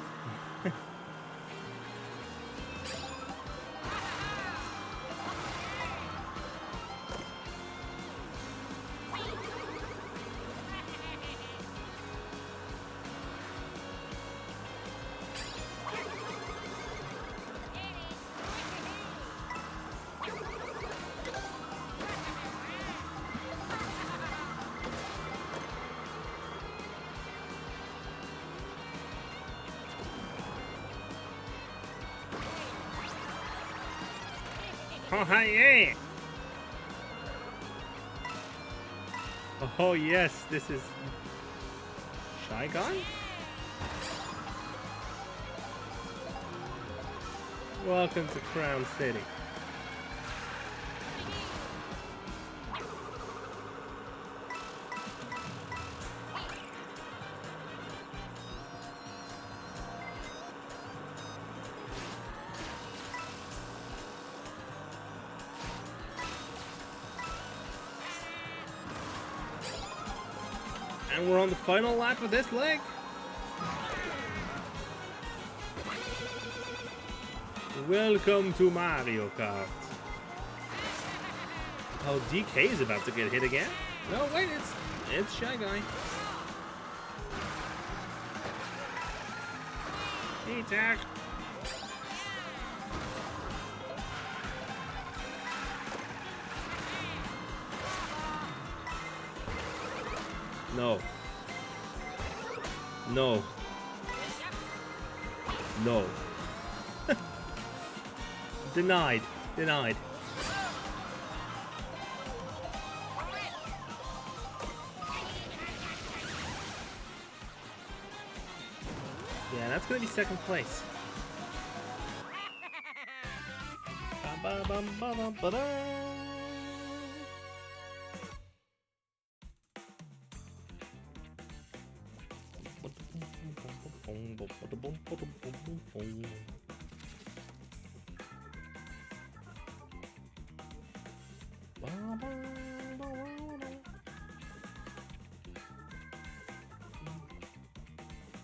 [SPEAKER 1] Oh, hi, yeah. Oh, yes, this is Shy Guy? Welcome to Crown City. And we're on the final lap of this leg. Welcome to Mario Kart. Oh, DK is about to get hit again. No, wait, it's Shy Guy. Attack. No. No. No. Denied. Denied. Yeah, that's gonna be second place.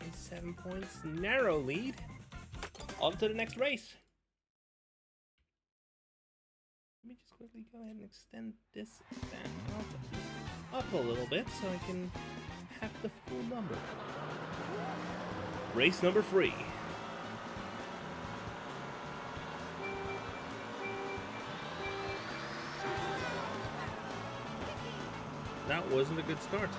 [SPEAKER 1] It's 7 points, narrow lead. On to the next race. Let me just quickly go ahead and extend this fan up a little bit so I can have the full number. Race number 3. That wasn't a good start.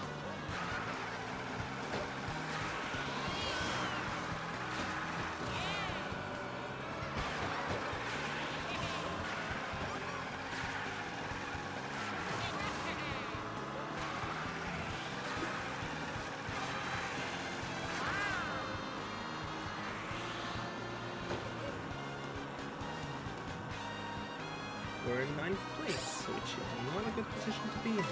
[SPEAKER 1] We're in 9th place, which is not a good position to be in.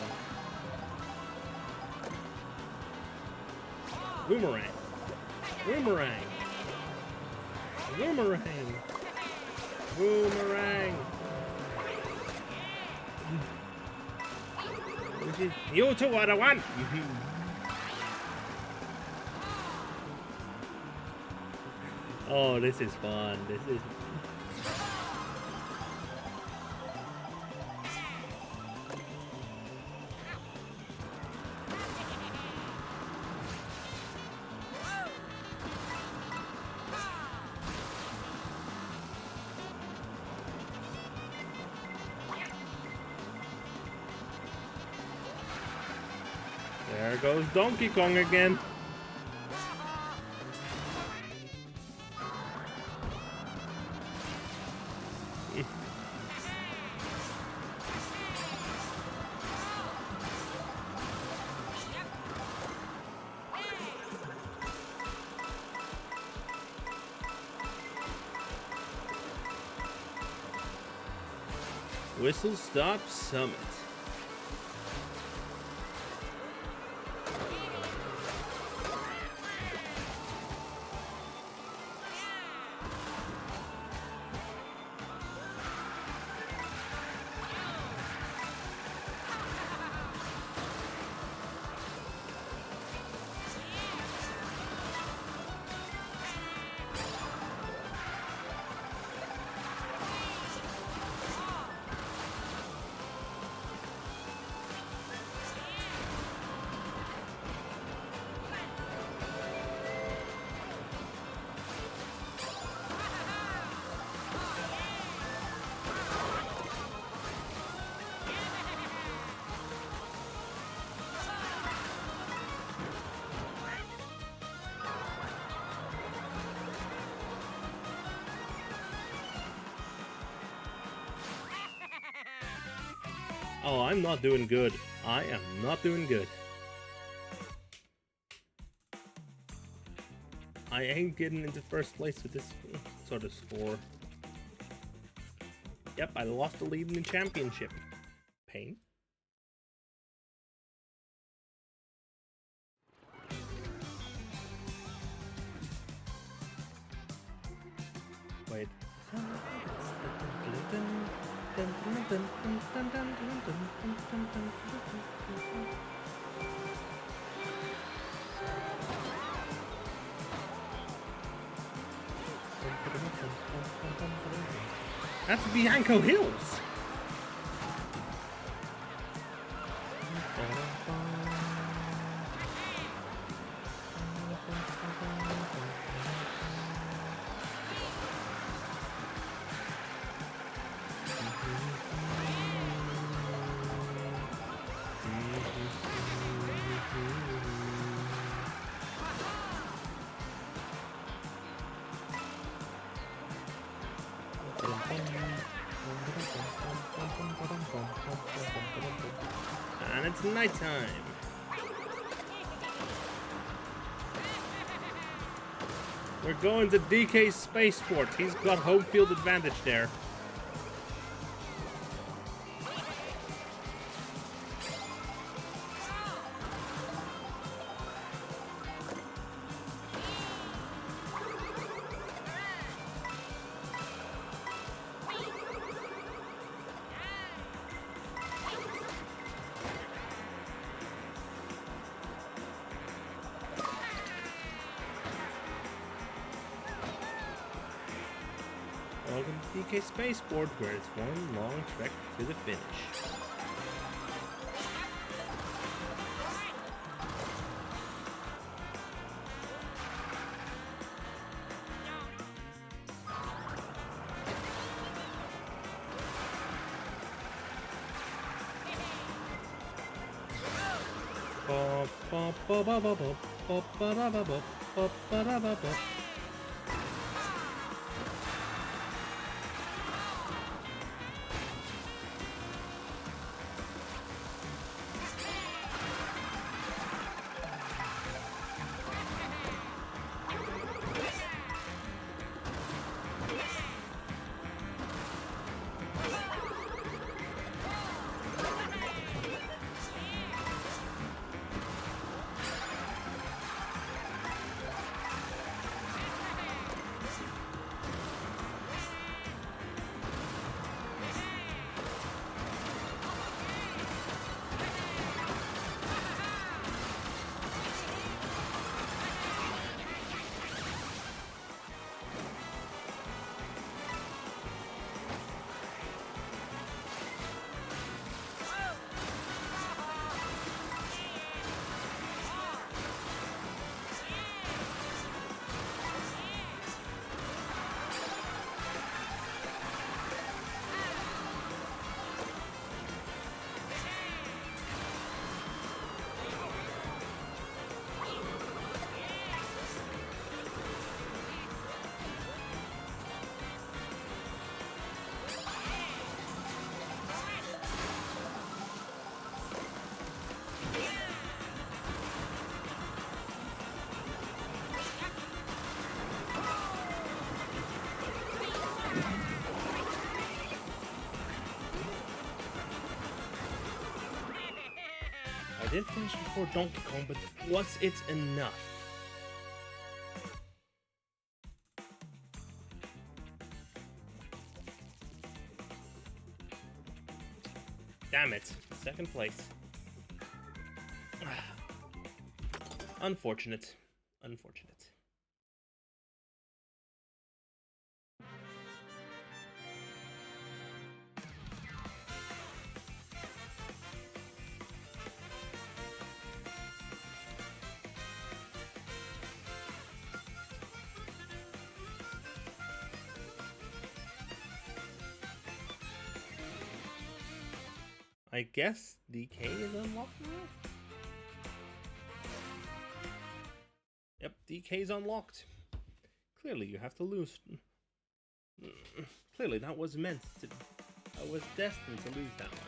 [SPEAKER 1] Boomerang! Boomerang! Boomerang! Boomerang! You two are the one! Oh, this is fun. This is... There goes Donkey Kong again. Whistle Stop Summit. Oh, I'm not doing good. I am not doing good. I ain't getting into first place with this sort of score. Yep, I lost the lead in the championship. Pain. Wait. That's Bianco Hills. And it's nighttime. We're going to DK Spaceport. He's got home field advantage there. Welcome to DK Spaceport, where it's one long trek to the finish. did finish before Donkey Kong, but was it enough? Damn it. Second place. Unfortunate. Unfortunate. I guess DK is unlocked now? Yep, DK is unlocked. Clearly you have to lose. Clearly that was meant to... I was destined to lose that one.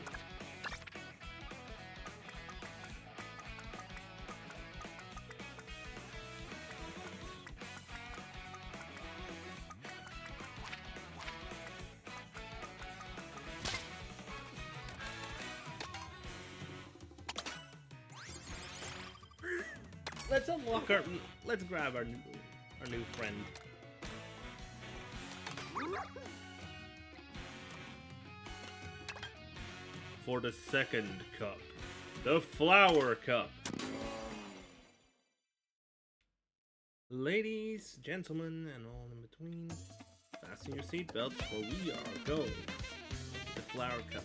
[SPEAKER 1] Let's unlock our... Let's grab our new friend. For the second cup. The Flower Cup. Ladies, gentlemen, and all in between, fasten your seatbelts for we are going to the Flower Cup.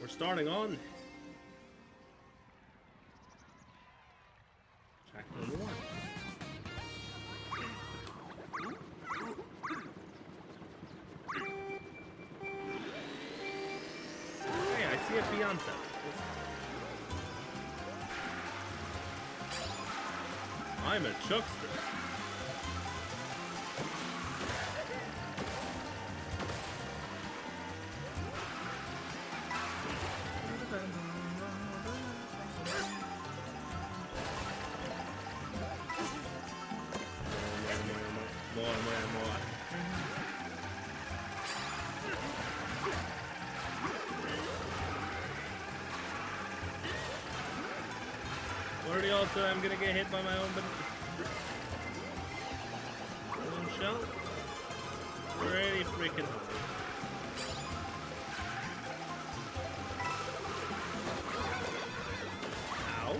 [SPEAKER 1] We're starting on track number 1. Hey, I see a Beyonce. I'm a chuckster. More. Already also, I'm gonna get hit by my own shell. Pretty freaking hard. Ow.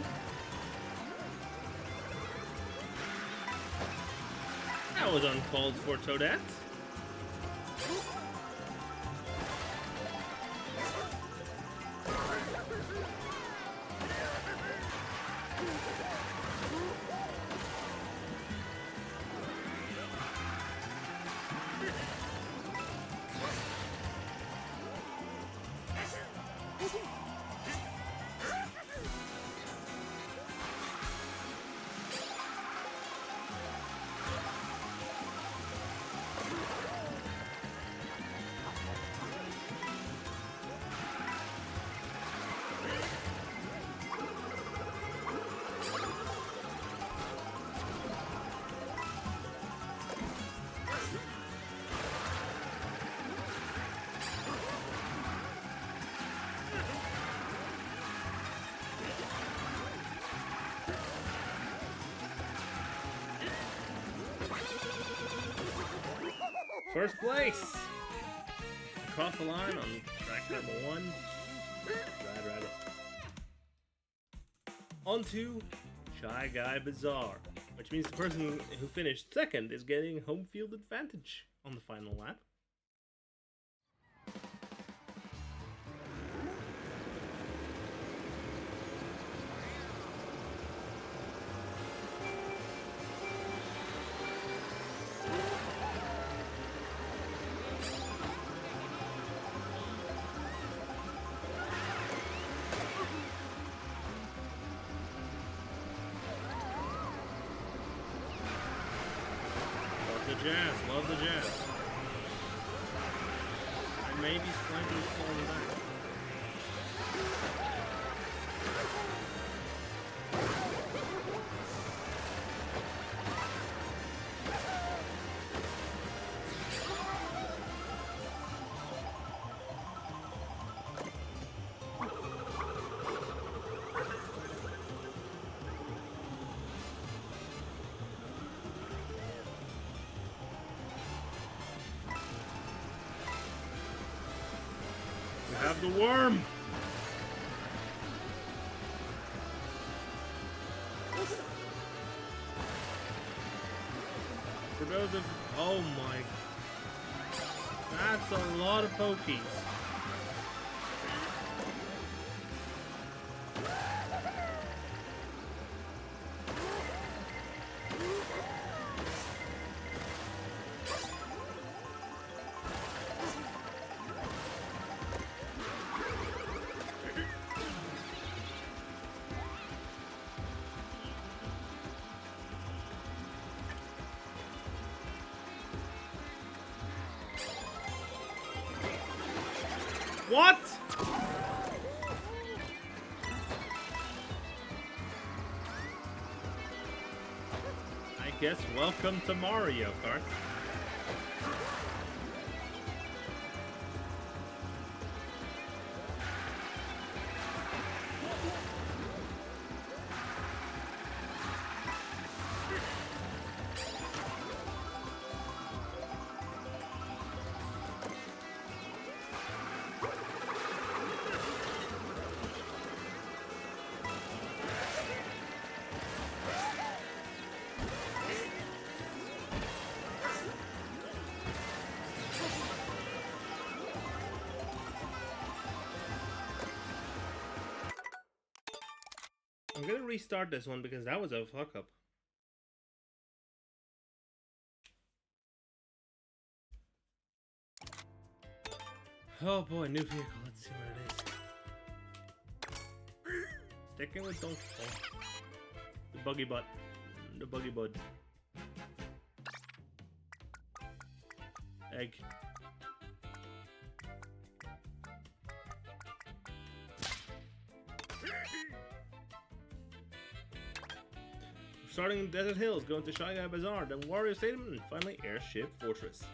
[SPEAKER 1] That was uncalled for, Toadette. First place! Across the line on track number 1. Right. On to Shy Guy Bazaar, which means the person who finished second is getting home field advantage on the final lap. Love the jazz. I may be slightly falling back. Grab the worm! For those of... Oh my... That's a lot of pokies. What? I guess welcome to Mario Kart. I'm gonna restart this one because that was a fuck up. Oh boy, new vehicle. Let's see what it is. Sticking with Donkey Kong. The buggy butt. The buggy bud. Egg. Starting in Desert Hills, going to Shy Guy Bazaar, then Warrior Stadium, and finally Airship Fortress.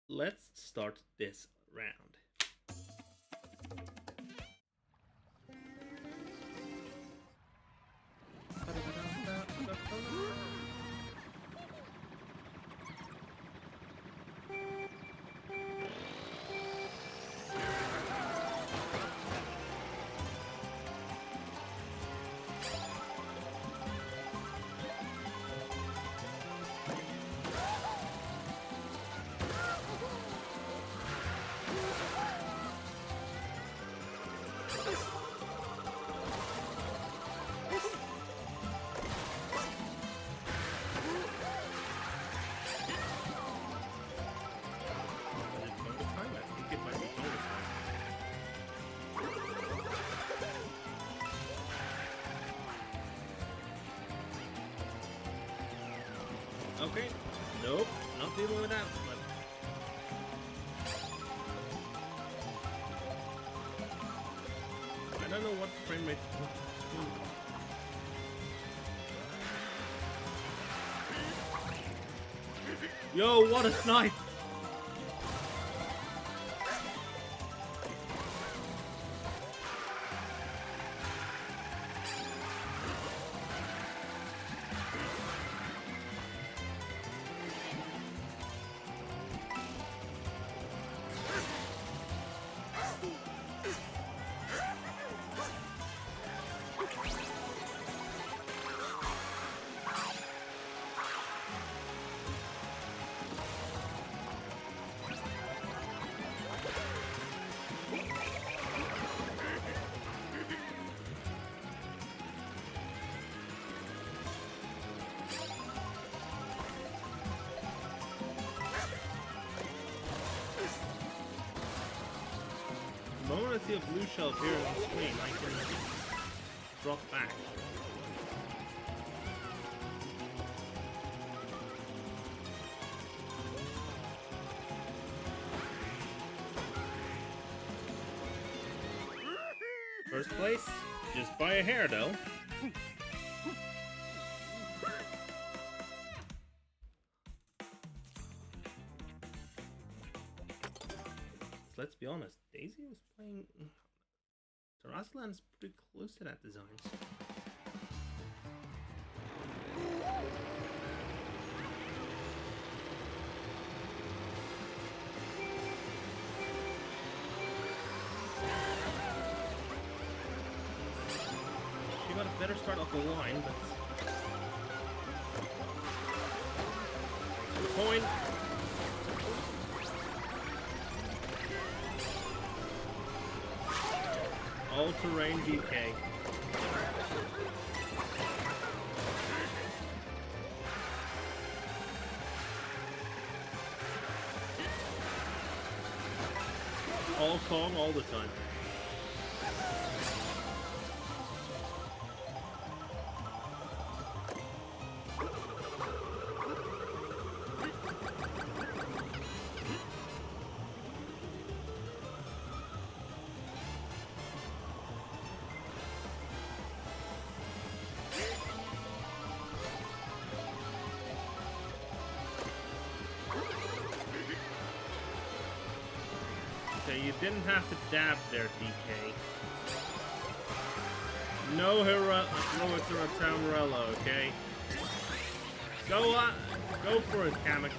[SPEAKER 1] Let's start this round. Okay, nope, not dealing with that. But I don't know what frame rate. Yo, what a snipe! The moment I see a blue shell appear on the screen, I can drop back. First place, just by a hair though. Let's be honest, Daisy was playing... Terrasland's pretty close to that design. better start off the line, but... Coin. All-terrain DK. All Kong all the time. Okay, you didn't have to dab there, DK. No Tamarella, okay? Go for it, Kamek.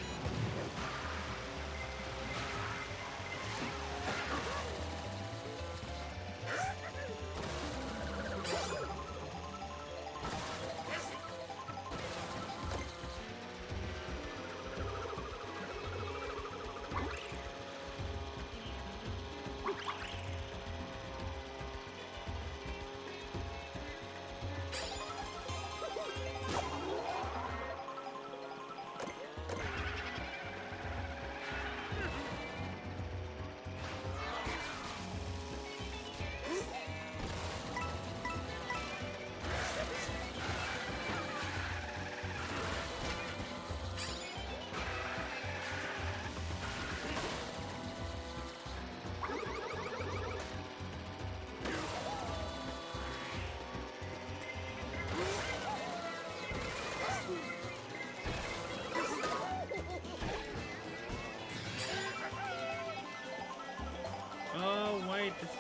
[SPEAKER 1] Oh, wait, this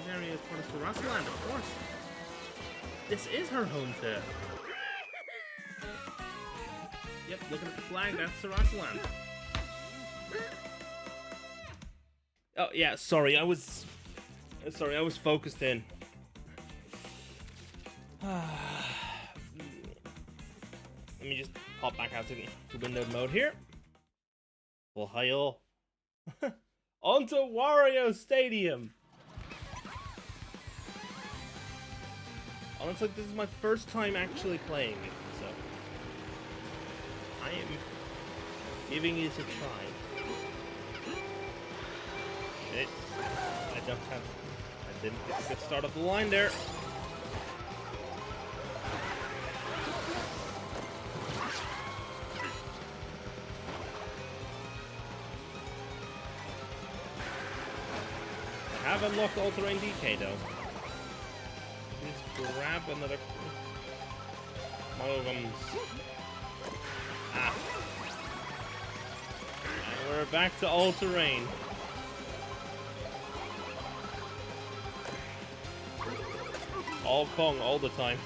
[SPEAKER 1] area is part of Sarasland, of course. This is her hometown. Yep, looking at the flag, that's Sarasland. Oh, yeah, sorry, I was focused in. Let me just pop back out to window mode here. Well, hi all. Onto Wario Stadium! Honestly, this is my first time actually playing it, so... I am giving it a try. Shit. I didn't get a good start of the line there. I have unlocked all-terrain DK though. Let's grab another Mogums. Ah. And we're back to all-terrain. All Kong all the time.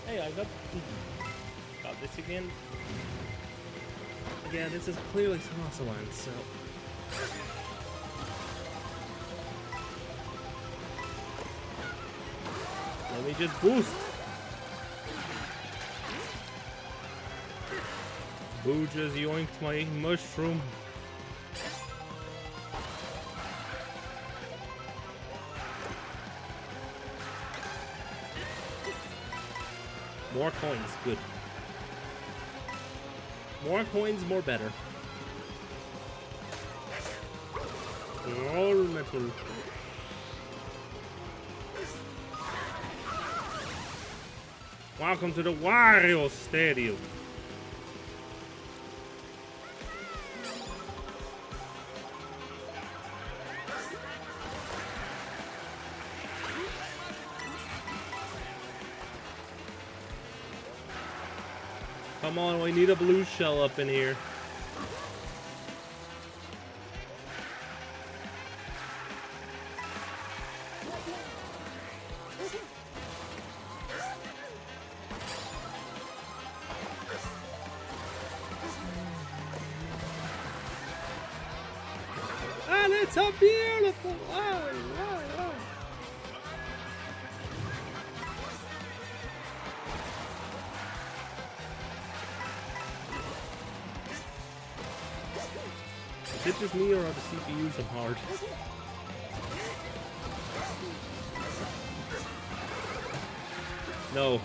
[SPEAKER 1] Hey, I got this again. Yeah, this is clearly Sarasland, so... Let me just boost! Boo just yoinked my mushroom. More coins, good. More coins, more better. All metal. Welcome to the Wario Stadium. Come on, we need a blue shell up in here. it's so beautiful! Wow, wow, wow. Is it just me or are the CPUs so hard? No.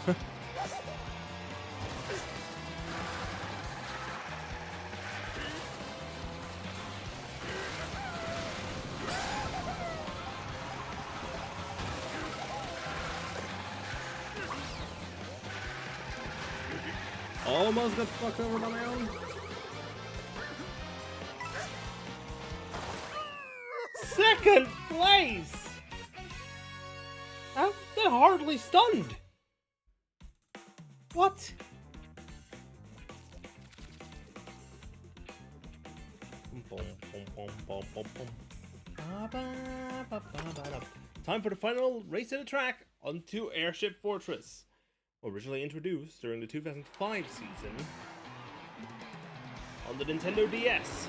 [SPEAKER 1] Almost got fucked over by my own. Second place! They're hardly stunned. What? Time for the final race of the track onto Airship Fortress. Originally introduced during the 2005 season on the Nintendo DS.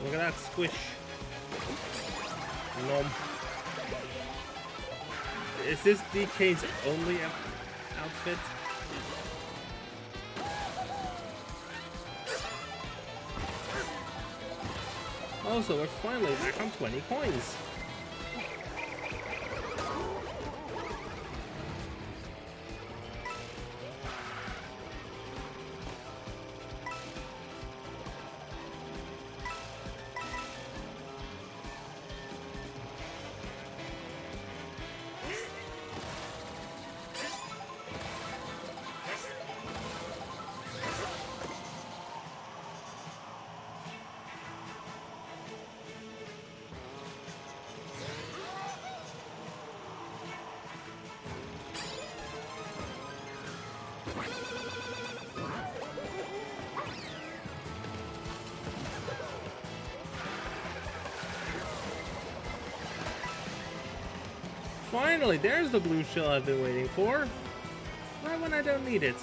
[SPEAKER 1] Look at that squish. Nom. Is this DK's only outfit? Also, we're finally back on 20 coins. Finally, there's the blue shell I've been waiting for. Right when I don't need it.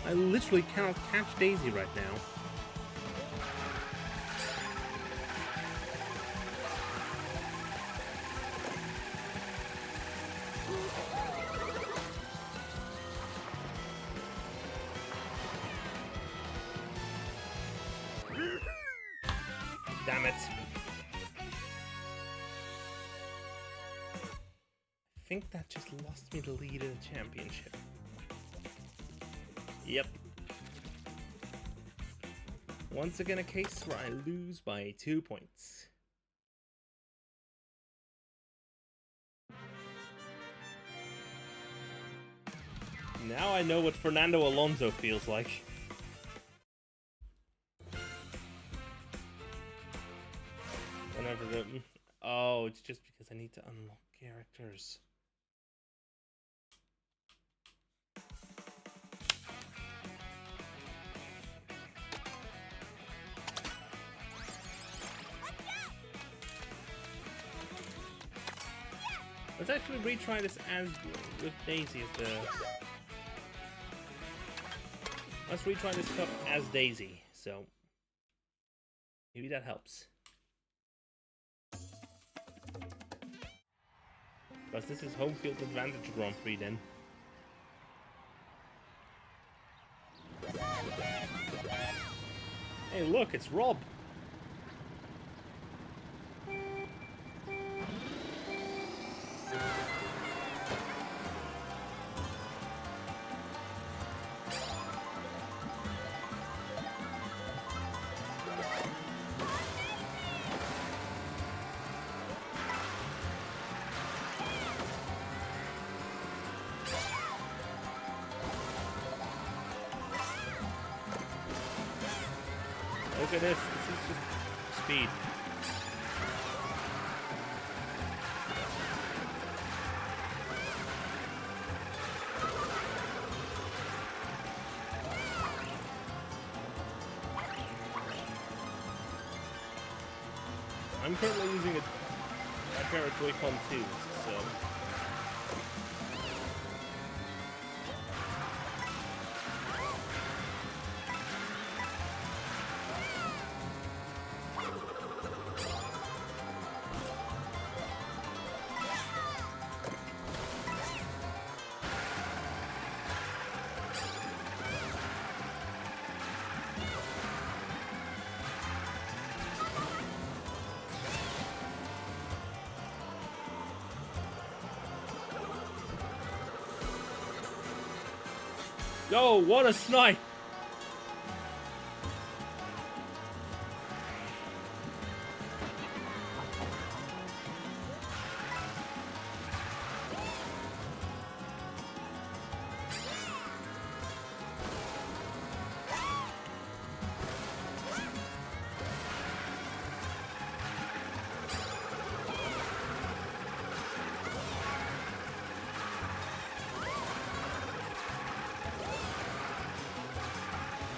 [SPEAKER 1] I literally cannot catch Daisy right now. Damn it. I think that just lost me the lead in the championship. Yep. Once again a case where I lose by 2 points. Now I know what Fernando Alonso feels like. Whenever the... Oh, it's just because I need to unlock characters. Let's actually retry this as with Daisy as the Let's retry this cup as Daisy, so maybe that helps. Because this is home field advantage Grand Prix then. Hey look, it's Rob! Look at this is just speed. I'm currently using a pair of Joy-Con 2s, so... Yo, what a snipe!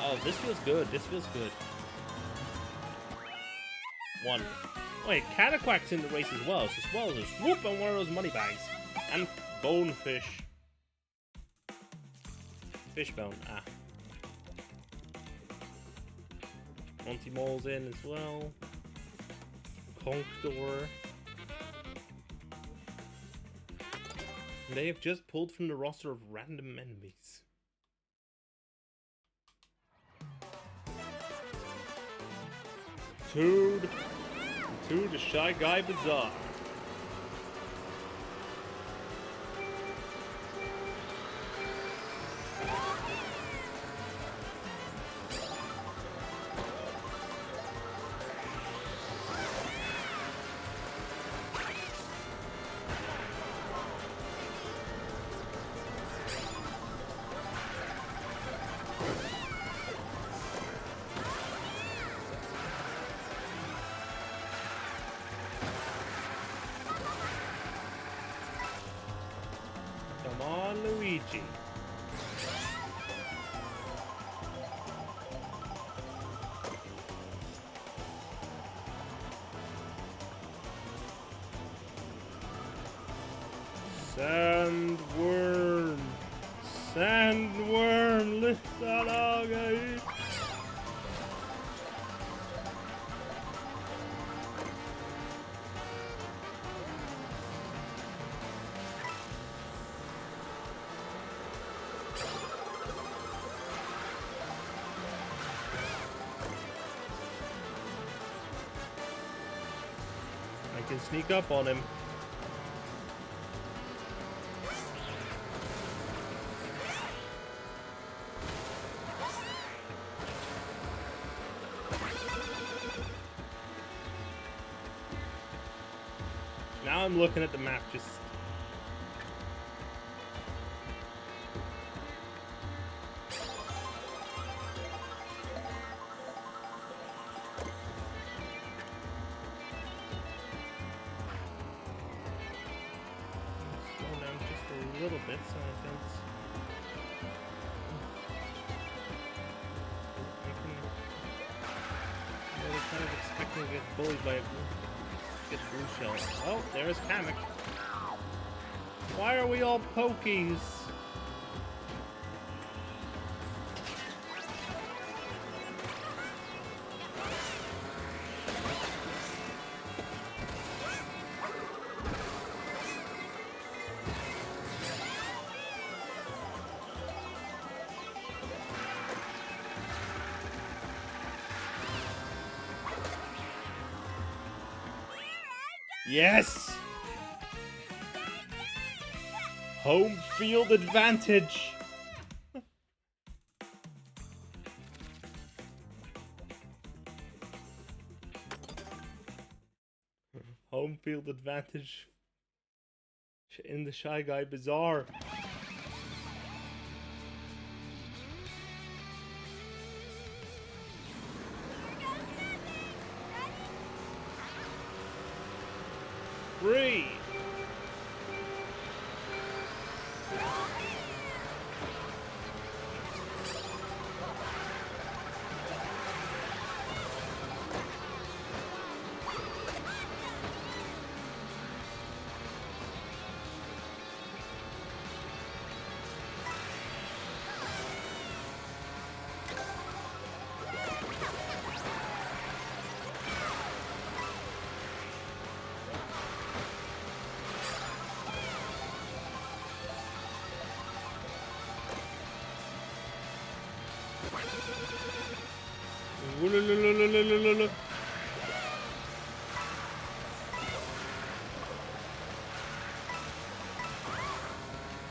[SPEAKER 1] Oh, this feels good. This feels good. 1. Wait, Cataquack's in the race as well. So Swells is swoop on one of those money bags. And Bonefish. Fishbone, ah. Monty Mole's in as well. Conqueror. They have just pulled from the roster of random enemies. To the Shy Guy Bazaar. Come on, Luigi. Sandworm. Sandworm. Lift that out, guys. I can sneak up on him. Now I'm looking at the map just... slow down just a little bit so I don't... I was kind of expecting to get bullied by a blue shell. Oh, there's Kamek. Why are we all pokies? Yes! Home field advantage! Home field advantage in the Shy Guy Bazaar. Prix!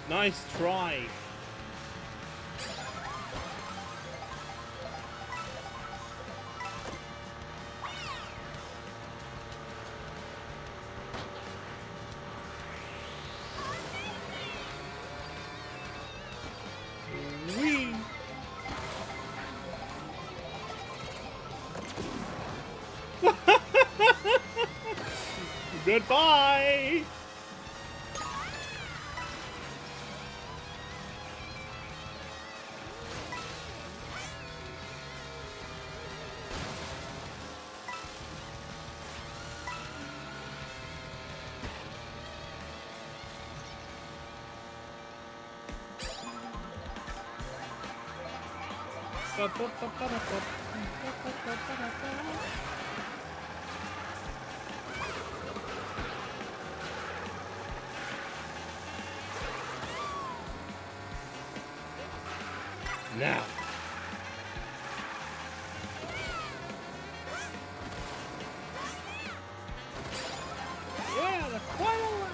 [SPEAKER 1] Nice try. Whee! Goodbye! Now. Yeah, the final one.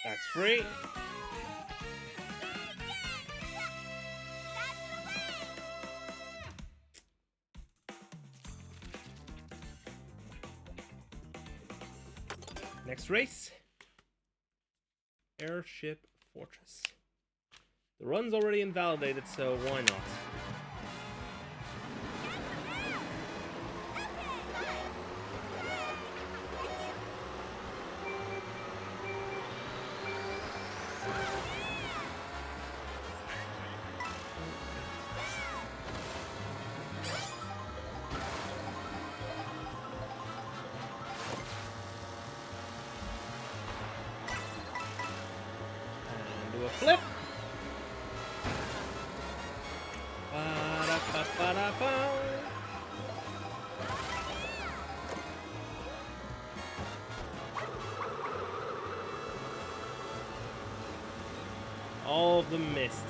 [SPEAKER 1] That's free. Next race. Airship Fortress. The run's already invalidated, so why not? Do a flip. Ba-da-ba-ba-da-ba. All of them missed.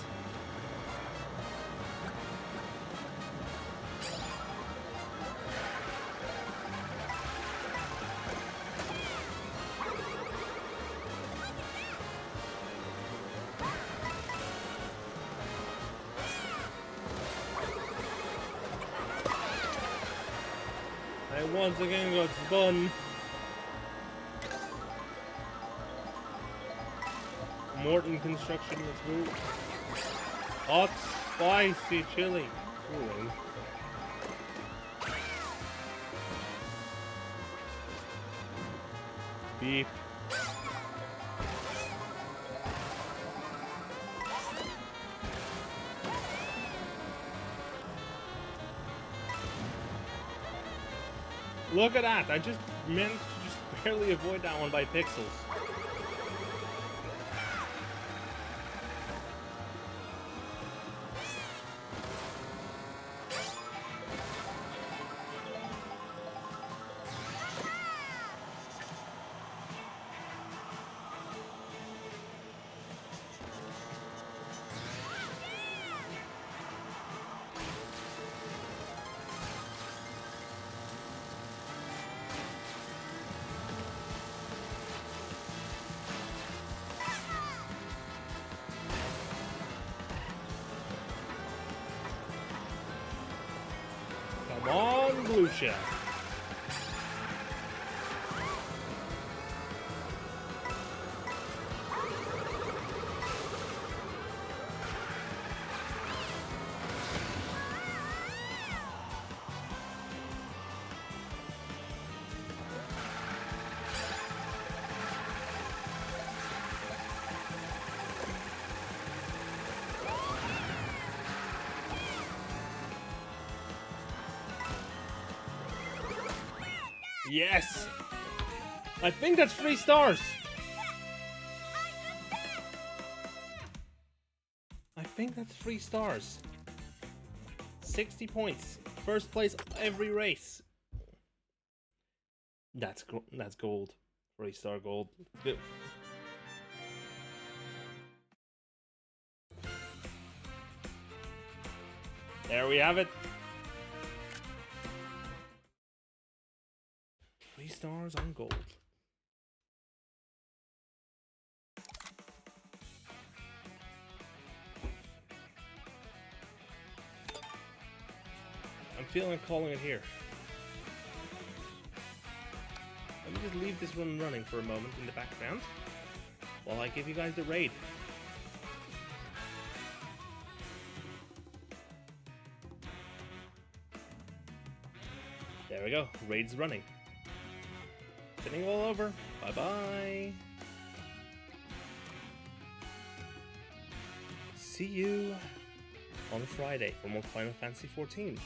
[SPEAKER 1] I once again got spun. Morton Construction, let's move. Hot, spicy chili. Ooh. beep. Look at that! I just managed to just barely avoid that one by pixels. Come on, Blue Shell. Yes! I think that's 3 stars! I think that's 3 stars. 60 points. First place every race. That's gold. 3-star gold. Good. There we have it. 3 stars on gold. I'm feeling like calling it here. Let me just leave this one running for a moment in the background while I give you guys the raid. There we go. Raid's running. Sitting all over. Bye-bye. See you on Friday for more Final Fantasy XIV.